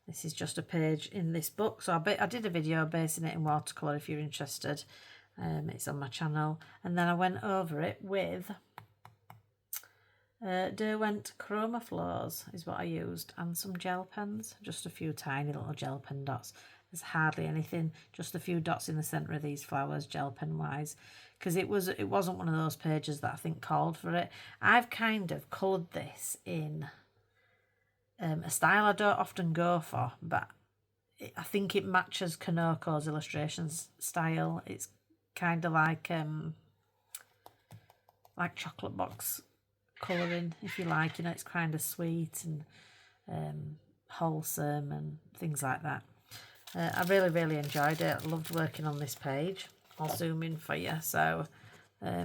this is just a page in this book. So I did a video basing it in watercolour if you're interested. It's on my channel. And then I went over it with Derwent Chroma Floors is what I used, and some gel pens, just a few tiny little gel pen dots. There's hardly anything, just a few dots in the centre of these flowers, gel pen wise, because it wasn't one of those pages that I think called for it. I've kind of coloured this in a style I don't often go for, but I think it matches Kanoko's illustrations style. It's kind of like chocolate box colouring, if you like, you know, it's kind of sweet and wholesome and things like that. I really enjoyed it. I loved working on this page. I'll zoom in for you. So I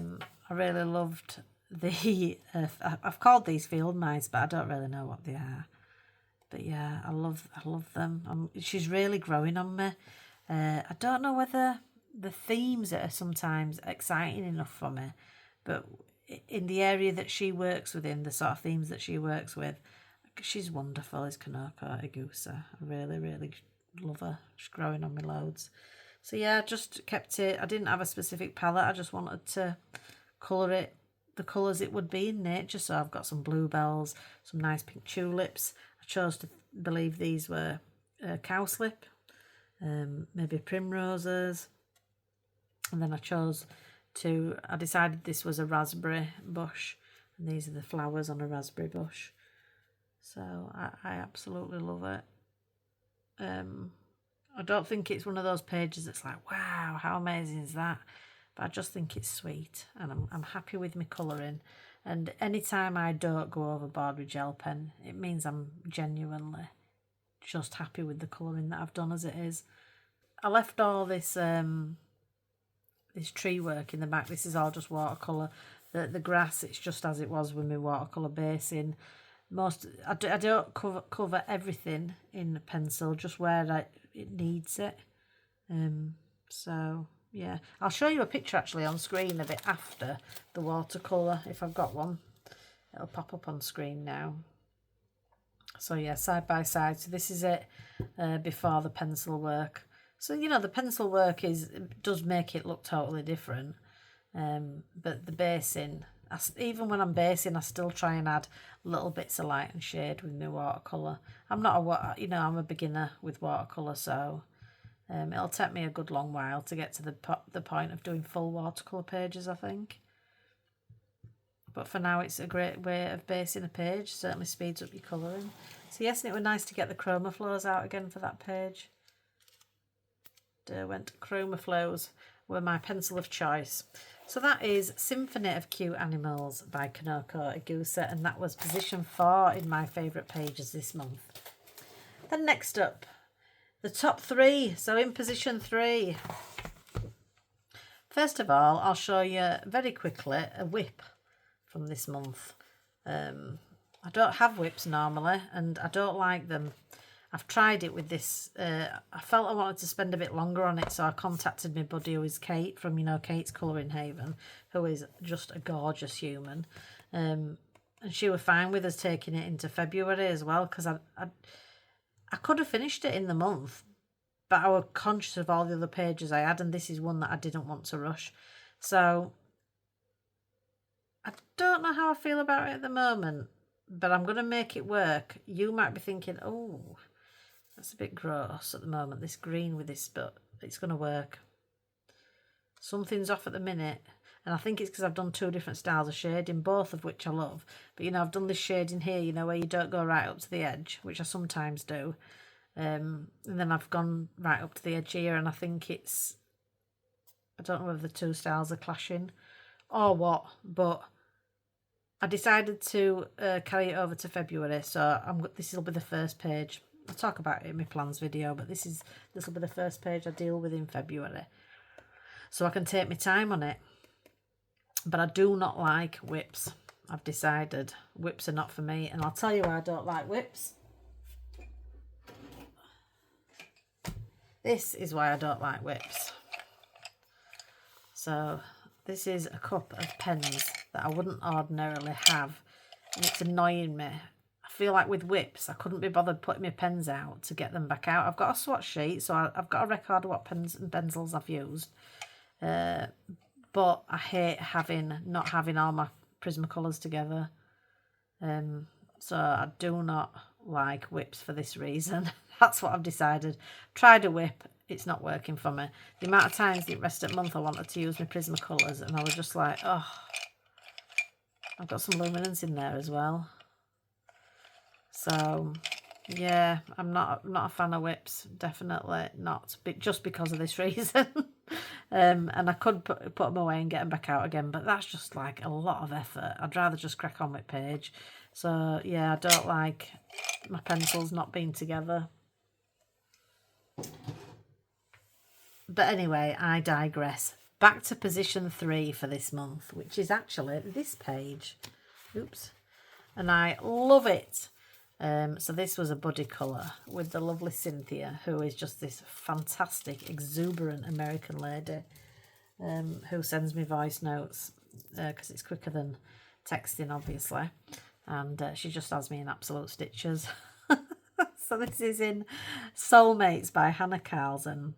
really loved the I've called these field mice, but I don't really know what they are. But yeah, I love them. She's really growing on me. I don't know whether the themes are sometimes exciting enough for me, but in the area that she works within, the sort of themes that she works with, she's wonderful, is Kanoko Igusa. I really love her. She's growing on me loads. So yeah, I just kept it. I didn't have a specific palette. I just wanted to colour it the colours it would be in nature. So I've got some bluebells, some nice pink tulips. I chose to believe these were cowslip, maybe primroses. And then I decided this was a raspberry bush, and these are the flowers on a raspberry bush. So I absolutely love it. I don't think it's one of those pages that's like, wow, how amazing is that? But I just think it's sweet, and I'm happy with my colouring. And anytime I don't go overboard with gel pen, it means I'm genuinely just happy with the colouring that I've done as it is. I left all this this tree work in the back. This is all just watercolour. The grass, it's just as it was with my watercolour basing. I don't cover everything in pencil, just where it needs it. So yeah, I'll show you a picture actually on screen of it after the watercolour, if I've got one. It'll pop up on screen now. So yeah, side by side. So this is it before the pencil work. So, you know, the pencil work does make it look totally different. But the basing, even when I'm basing, I still try and add little bits of light and shade with my watercolour. I'm a beginner with watercolour, so it'll take me a good long while to get to the point of doing full watercolour pages, I think. But for now, it's a great way of basing a page. Certainly speeds up your colouring. So yes, and it was nice to get the chroma flows out again for that page. Derwent Chroma Flows were my pencil of choice. So that is Symphony of Cute Animals by Kanoko Igusa, and that was position 4 in my favourite pages this month. Then next up, the top 3. So in position 3, first of all, I'll show you very quickly a whip from this month. I don't have whips normally, and I don't like them. I've tried it with this. I felt I wanted to spend a bit longer on it, so I contacted my buddy, who is Kate from, Kate's Colouring Haven, who is just a gorgeous human. And she was fine with us taking it into February as well, because I could have finished it in the month, but I was conscious of all the other pages I had, and this is one that I didn't want to rush. So I don't know how I feel about it at the moment, but I'm going to make it work. You might be thinking, oh, That's a bit gross at the moment, this green with this, but it's going to work. Something's off at the minute, and I think it's because I've done 2 different styles of shading, both of which I love. But, you know, I've done this shading here, you know, where you don't go right up to the edge, which I sometimes do. And then I've gone right up to the edge here, and I think it's... I don't know whether the 2 styles are clashing or what, but I decided to carry it over to February, so this will be the first page. I'll talk about it in my plans video, but this will be the first page I deal with in February, so I can take my time on it. But I do not like whips. I've decided whips are not for me, and I'll tell you why I don't like whips. This is why I don't like whips. So this is a cup of pens that I wouldn't ordinarily have, and it's annoying me. I feel like with whips, I couldn't be bothered putting my pens out to get them back out. I've got a swatch sheet, so I've got a record of what pens and pencils I've used. But I hate not having all my Prismacolors together. So I do not like whips for this reason. That's what I've decided. Tried a whip, it's not working for me. The amount of times the rest of the month I wanted to use my Prismacolors, and I was just like, oh, I've got some luminance in there as well. So yeah, I'm not a fan of whips, definitely not, just because of this reason. And I could put them away and get them back out again, but that's just like a lot of effort. I'd rather just crack on with page. So yeah, I don't like my pencils not being together. But anyway, I digress. Back to position 3 for this month, which is actually this page. Oops. And I love it. So this was a buddy colour with the lovely Cynthia, who is just this fantastic, exuberant American lady, who sends me voice notes because it's quicker than texting, obviously. And she just has me in absolute stitches. So this is in Soulmates by Hannah Carlson,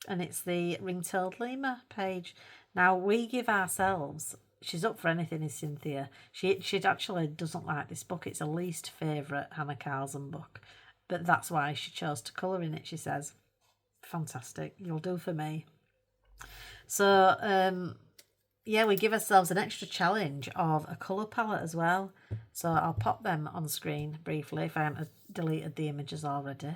and it's the ring-tailed lemur page. Now, we give ourselves... She's up for anything, is Cynthia. She actually doesn't like this book. It's her least favourite Hannah Carlson book. But that's why she chose to colour in it, she says. Fantastic. You'll do for me. So, yeah, we give ourselves an extra challenge of a colour palette as well. So I'll pop them on screen briefly if I haven't deleted the images already.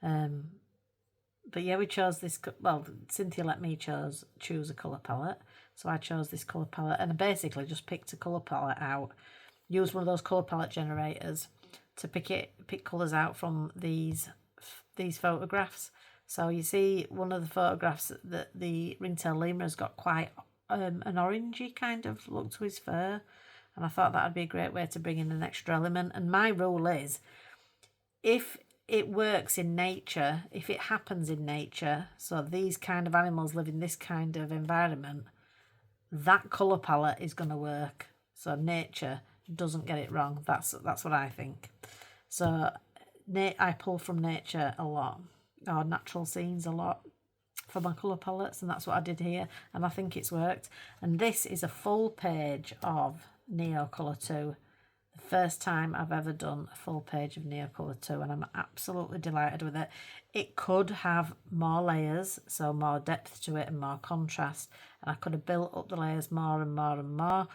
But yeah, we chose this... Well, Cynthia let me choose a colour palette. So I chose this colour palette, and I basically just picked a colour palette out. Used one of those colour palette generators to pick colours out from these photographs. So you see one of the photographs that the ringtail lemur has got quite an orangey kind of look to his fur. And I thought that would be a great way to bring in an extra element. And my rule is, if it works in nature, if it happens in nature, so these kind of animals live in this kind of environment, that colour palette is going to work. So nature doesn't get it wrong. That's what I think. So I pull from nature a lot, or natural scenes a lot, for my colour palettes, and that's what I did here, and I think it's worked. And this is a full page of Neocolour 2. The first time I've ever done a full page of Neocolour 2, and I'm absolutely delighted with it. It could have more layers, so more depth to it and more contrast, and I could have built up the layers more and more and more.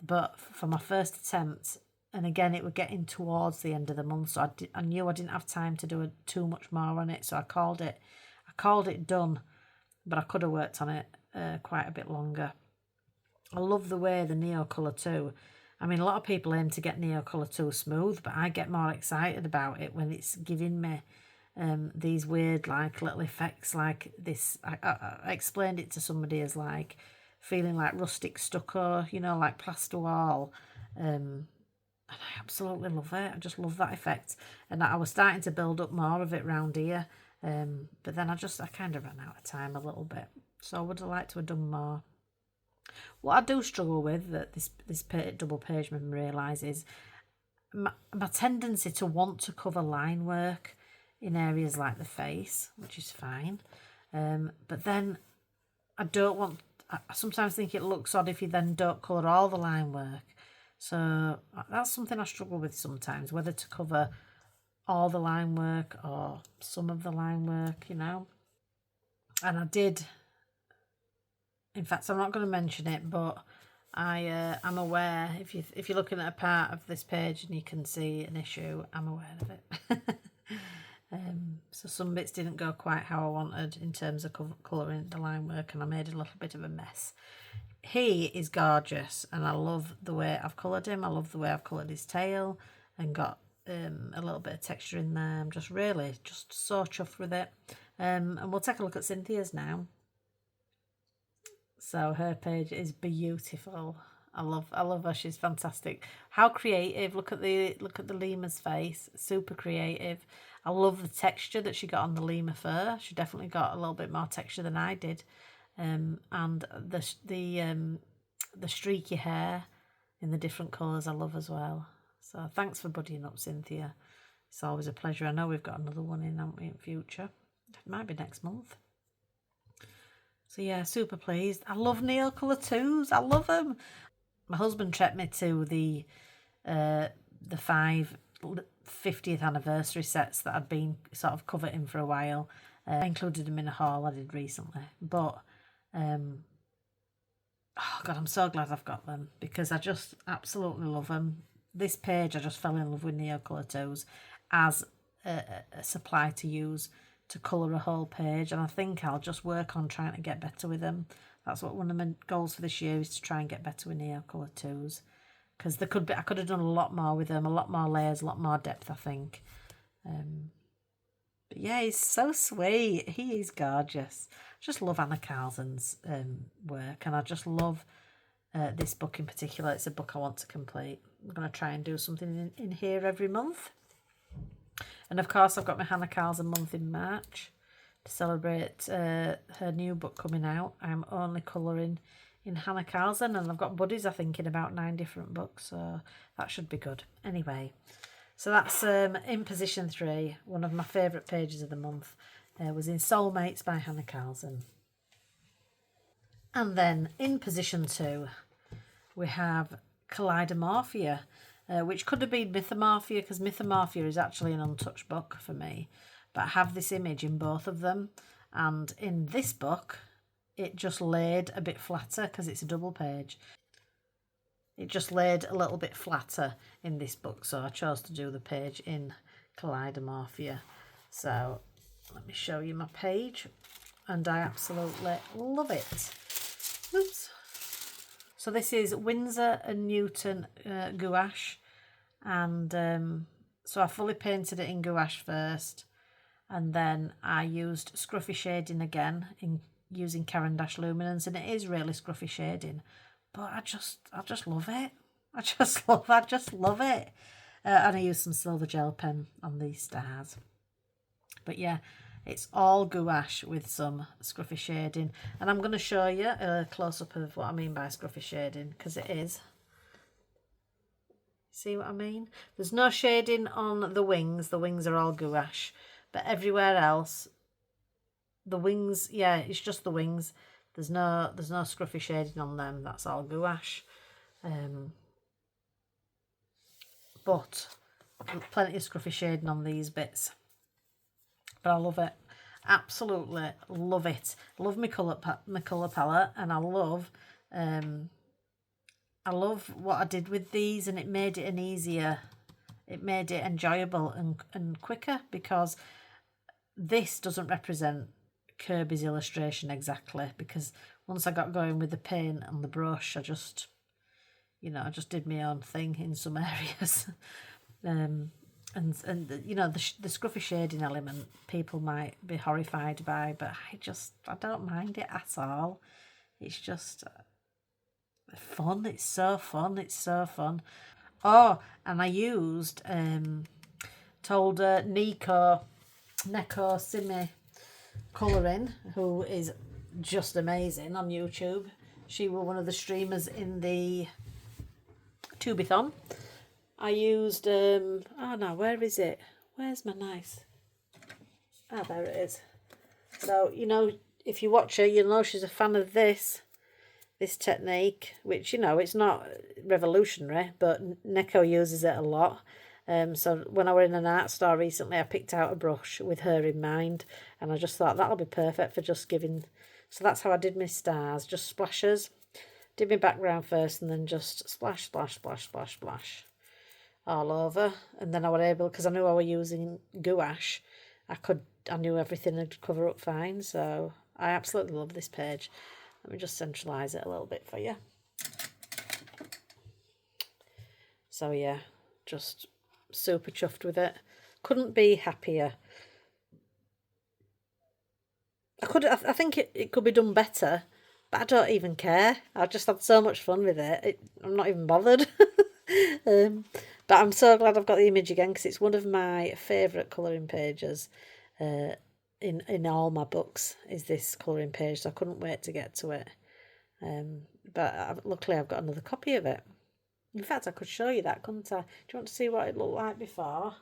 But for my first attempt, and again, it was getting towards the end of the month, so I knew I didn't have time to do too much more on it, so I called it done. But I could have worked on it quite a bit longer. I love the way the Neocolour 2. I mean, a lot of people aim to get Neocolour 2 smooth, but I get more excited about it when it's giving me these weird, like, little effects like this. I explained it to somebody as, like, feeling like rustic stucco, you know, like plaster wall. And I absolutely love it. I just love that effect. And I was starting to build up more of it round here. But then I kind of ran out of time a little bit. So I would have liked to have done more. What I do struggle with, that this double page made me realise, is my tendency to want to cover line work in areas like the face, which is fine. But then I sometimes think it looks odd if you then don't colour all the line work. So that's something I struggle with sometimes, whether to cover all the line work or some of the line work, you know. And I did, in fact, I'm not going to mention it, but I'm aware, if you're looking at a part of this page and you can see an issue, I'm aware of it. So some bits didn't go quite how I wanted in terms of colouring the line work, and I made a little bit of a mess. He is gorgeous, and I love the way I've coloured him. I love the way I've coloured his tail and got a little bit of texture in there. I'm just so chuffed with it. And we'll take a look at Cynthia's now. So her page is beautiful. I love her. She's fantastic. How creative! Look at the lemur's face. Super creative. I love the texture that she got on the lemur fur. She definitely got a little bit more texture than I did. And the streaky hair in the different colours I love as well. So thanks for buddying up, Cynthia. It's always a pleasure. I know we've got another one in, haven't we, in future? It might be next month. So yeah, super pleased. I love Neocolour 2s. I love them. My husband treated me to the 5 50th anniversary sets that I'd been sort of coveting for a while. I included them in a haul I did recently. But, oh God, I'm so glad I've got them because I just absolutely love them. This page, I just fell in love with Neocolour 2s as a supply to use to colour a whole page, and I think I'll just work on trying to get better with them. That's what one of my goals for this year is, to try and get better with Neocolour 2s, because I could have done a lot more with them, a lot more layers, a lot more depth, I think. But yeah, he's so sweet. He is gorgeous. I just love Anna Carlson's work, and I just love this book in particular. It's a book I want to complete. I'm going to try and do something in here every month. And of course, I've got my Hannah Carlson month in March to celebrate her new book coming out. I'm only colouring in Hannah Carlson, and I've got buddies, I think, in about 9 different books, so that should be good. Anyway, so that's in position 3. One of my favourite pages of the month was in Soulmates by Hannah Carlson. And then in position 2, we have Kidamorphia, which could have been Mythomorphia, because Mythomorphia is actually an untouched book for me. But I have this image in both of them. And in this book, it just laid a bit flatter because it's a double page. It just laid a little bit flatter in this book. So I chose to do the page in Kidamorphia. So let me show you my page. And I absolutely love it. Oops. So this is Winsor & Newton gouache, and so I fully painted it in gouache first, and then I used scruffy shading again in using Caran d'Ache luminance, and it is really scruffy shading, but I just love it. I just love it. And I used some silver gel pen on these stars. But yeah, it's all gouache with some scruffy shading. And I'm going to show you a close-up of what I mean by scruffy shading, because it is. See what I mean? There's no shading on the wings. The wings are all gouache. But everywhere else, the wings, yeah, it's just the wings. There's no scruffy shading on them. That's all gouache. But plenty of scruffy shading on these bits. But I love it. Absolutely love it. Love my colour palette, and I love what I did with these, and it made it it made it enjoyable and quicker, because this doesn't represent Kirby's illustration exactly, because once I got going with the paint and the brush, I just did my own thing in some areas. And you know, the scruffy shading element people might be horrified by, but I don't mind it at all. It's just fun. It's so fun. It's so fun. Oh, and I used told Neko Simi Colouring, who is just amazing on YouTube. She was one of the streamers in the Tubeathon. I used, oh no, where is it? Where's my nice? Ah, there it is. So, you know, if you watch her, you'll know she's a fan of this technique, which, you know, it's not revolutionary, but Neko uses it a lot. So when I were in an art store recently, I picked out a brush with her in mind, and I just thought that'll be perfect for just giving. So that's how I did my stars, just splashes. Did my background first, and then just splash, splash, splash, splash, splash all over. And then I was able, because I knew I was using gouache, I knew everything would cover up fine. So I absolutely love this page. Let me just centralise it a little bit for you. So yeah, just super chuffed with it. Couldn't be happier. I think it could be done better, but I don't even care. I just had so much fun with it. I'm not even bothered. But I'm so glad I've got the image again, because it's one of my favourite colouring pages in all my books, is this colouring page, so I couldn't wait to get to it. But luckily I've got another copy of it. In fact, I could show you that, couldn't I? Do you want to see what it looked like before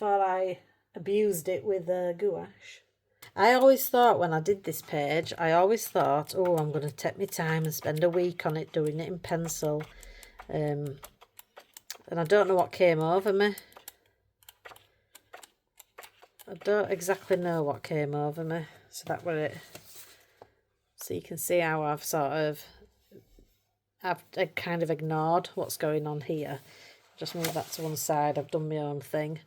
I abused it with gouache? I always thought when I did this page, oh, I'm going to take my time and spend a week on it, doing it in pencil. And I don't know what came over me. I don't exactly know what came over me. So that was it. So you can see how I've kind of ignored what's going on here. Just move that to one side. I've done my own thing.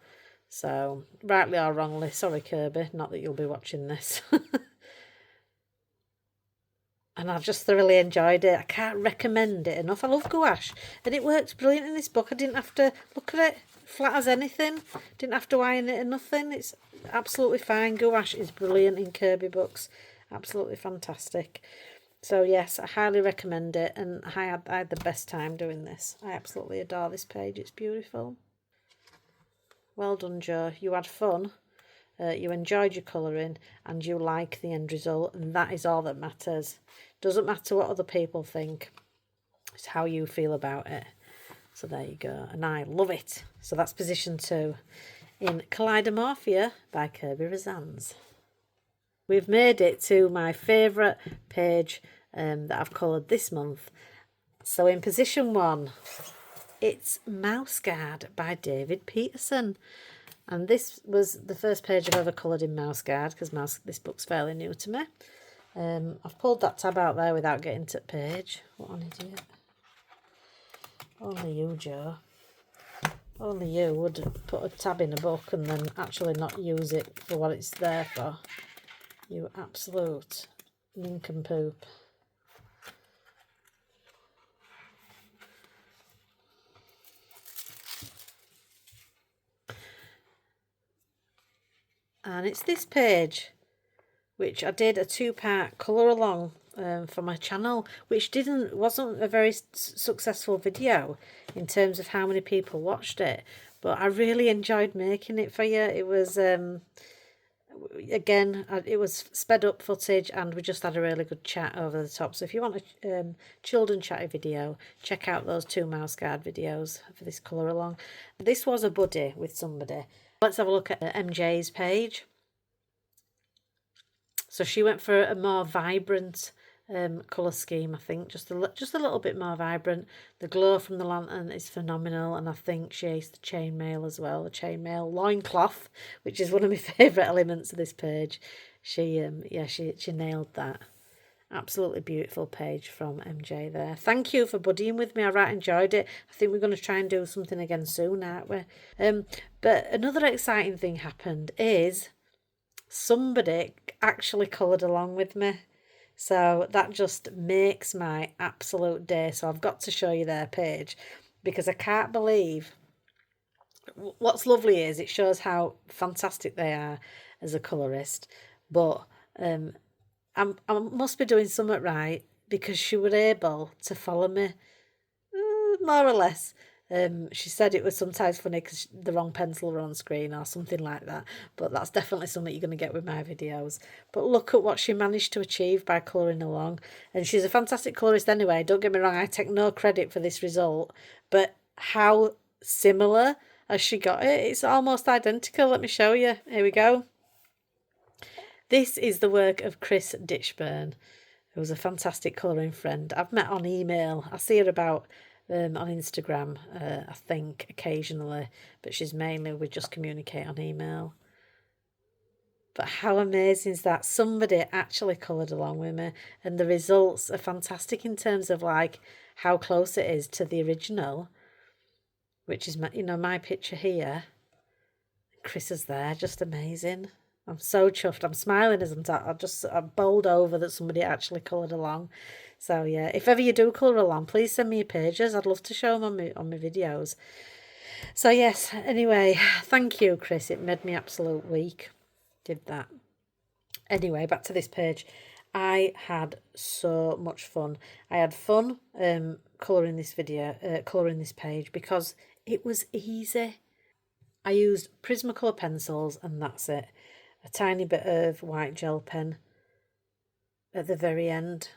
So, rightly or wrongly, sorry Kirby, not that you'll be watching this. And I've just thoroughly enjoyed it. I can't recommend it enough. I love gouache, and it works brilliant in this book. I didn't have to look at it flat as anything. Didn't have to iron it or nothing. It's absolutely fine. Gouache is brilliant in Kirby books. Absolutely fantastic. So yes, I highly recommend it, and I had the best time doing this. I absolutely adore this page. It's beautiful. Well done, Jo. You had fun, you enjoyed your colouring, and you like the end result, and that is all that matters. Doesn't matter what other people think. It's how you feel about it. So there you go, and I love it. So that's position 2 in Kidamorphia by Kirby Razanz. We've made it to my favourite page that I've coloured this month. So in position 1, it's Mouse Guard by David Peterson. And this was the first page I've ever coloured in Mouse Guard, because this book's fairly new to me. I've pulled that tab out there without getting to the page. What an idiot. Only you, Jo. Only you would put a tab in a book and then actually not use it for what it's there for. You absolute nincompoop. And it's this page, which I did a 2-part colour along for my channel, which wasn't a very successful video in terms of how many people watched it, but I really enjoyed making it for you. It was again, it was sped up footage, and we just had a really good chat over the top. So if you want a children chatty video, check out those 2 Mouse Guard videos for this colour along. This was a buddy with somebody. Let's have a look at MJ's page. So she went for a more vibrant colour scheme, I think, just a little bit more vibrant. The glow from the lantern is phenomenal, and I think she aced the chainmail as well, the chainmail loincloth, which is one of my favourite elements of this page. She nailed that. Absolutely beautiful page from MJ there. Thank you for buddying with me. I right enjoyed it. I think we're going to try and do something again soon, aren't we? But another exciting thing happened is somebody actually coloured along with me. So that just makes my absolute day. So I've got to show you their page, because I can't believe. What's lovely is it shows how fantastic they are as a colourist. But I must be doing something right, because she was able to follow me, more or less. She said it was sometimes funny because the wrong pencil were on screen or something like that, but that's definitely something you're going to get with my videos. But look at what she managed to achieve by colouring along, and she's a fantastic colourist anyway. Don't get me wrong, I take no credit for this result, but how similar has she got it? It's almost identical. Let me show you. Here we go. This is the work of Chris Ditchburn, who's a fantastic colouring friend. I've met on email. I see her about on Instagram, I think, occasionally, but we just communicate on email. But how amazing is that? Somebody actually coloured along with me, and the results are fantastic in terms of like how close it is to the original, which is my picture here. Chris is there, just amazing. I'm so chuffed. I'm smiling as I'm bowled over that somebody actually coloured along. So yeah, if ever you do colour along, please send me your pages. I'd love to show them on my videos. So yes, anyway, thank you, Chris. It made me absolute week. Did that. Anyway, back to this page. I had so much fun. I had fun colouring this page because it was easy. I used Prismacolor pencils and that's it. A tiny bit of white gel pen at the very end.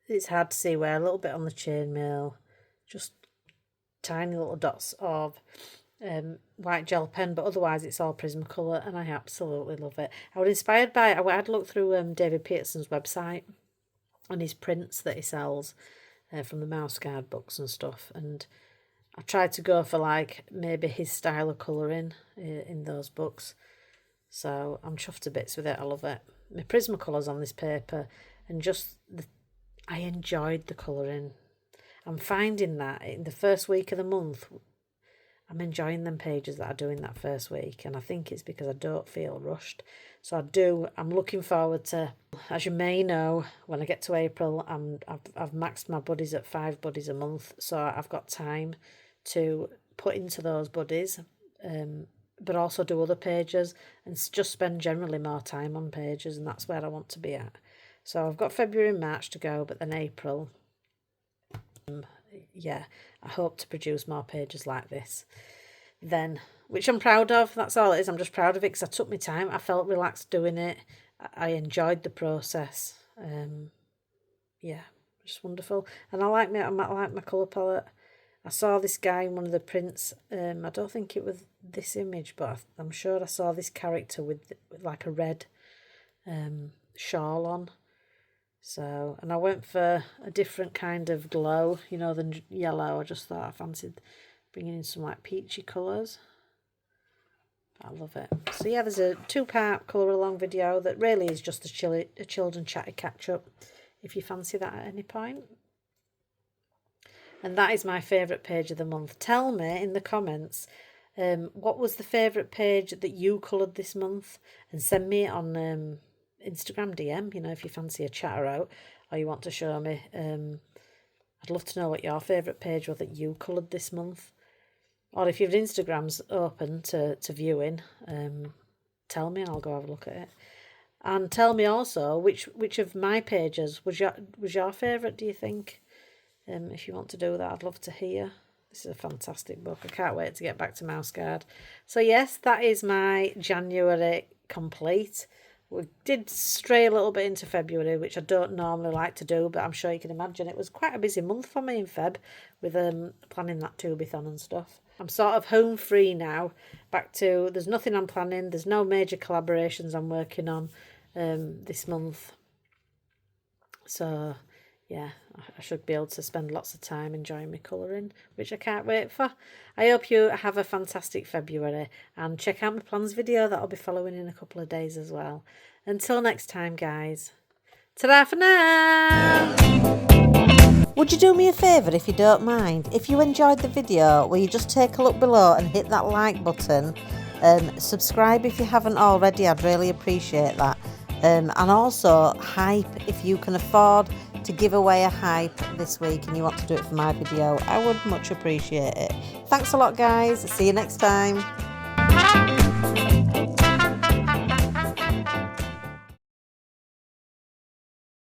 It's hard to see where, a little bit on the chainmail, just tiny little dots of white gel pen, but otherwise it's all Prismacolor and I absolutely love it. I was inspired by, I had a look through David Peterson's website and his prints that he sells from the mouse guard books and stuff, and I tried to go for like maybe his style of colouring in those books. So I'm chuffed to bits with it. I love it. My Prismacolors on this paper, and I enjoyed the colouring. I'm finding that in the first week of the month, I'm enjoying them pages that I do in that first week, and I think it's because I don't feel rushed. So I'm looking forward to, as you may know, when I get to April, I've maxed my buddies at 5 buddies a month, so I've got time to put into those buddies, but also do other pages and just spend generally more time on pages, and that's where I want to be at. So I've got February and March to go, but then April, yeah, I hope to produce more pages like this then, which I'm proud of. That's all it is. I'm just proud of it because I took my time. I felt relaxed doing it. I enjoyed the process. Yeah, just wonderful. And I like my colour palette. I saw this guy in one of the prints. I don't think it was this image, but I'm sure I saw this character with like a red shawl on. So, and I went for a different kind of glow, than yellow. I just thought I fancied bringing in some like peachy colours. I love it. So yeah, there's a 2-part colour along video that really is just a children chatty catch up, if you fancy that at any point. And that is my favourite page of the month. Tell me in the comments what was the favourite page that you coloured this month, and send me it on Instagram DM, if you fancy a chatter out or you want to show me. I'd love to know what your favourite page was that you coloured this month. Or if your Instagram's open to viewing, tell me and I'll go have a look at it. And tell me also which of my pages was your favourite, do you think? If you want to do that, I'd love to hear. This is a fantastic book. I can't wait to get back to Mouse Guard. So yes, that is my January complete. We did stray a little bit into February, which I don't normally like to do, but I'm sure you can imagine it was quite a busy month for me in Feb with planning that Tubeathon and stuff. I'm sort of home free now, back to, there's nothing I'm planning, there's no major collaborations I'm working on this month. So yeah, I should be able to spend lots of time enjoying my colouring, which I can't wait for. I hope you have a fantastic February, and check out my plans video that I'll be following in a couple of days as well. Until next time, guys. Ta-da for now! Would you do me a favour if you don't mind? If you enjoyed the video, will you just take a look below and hit that like button? Subscribe if you haven't already, I'd really appreciate that. And also, hype, if you can afford to give away a hype this week and you want to do it for my video, I would much appreciate it. Thanks a lot, guys. See you next time.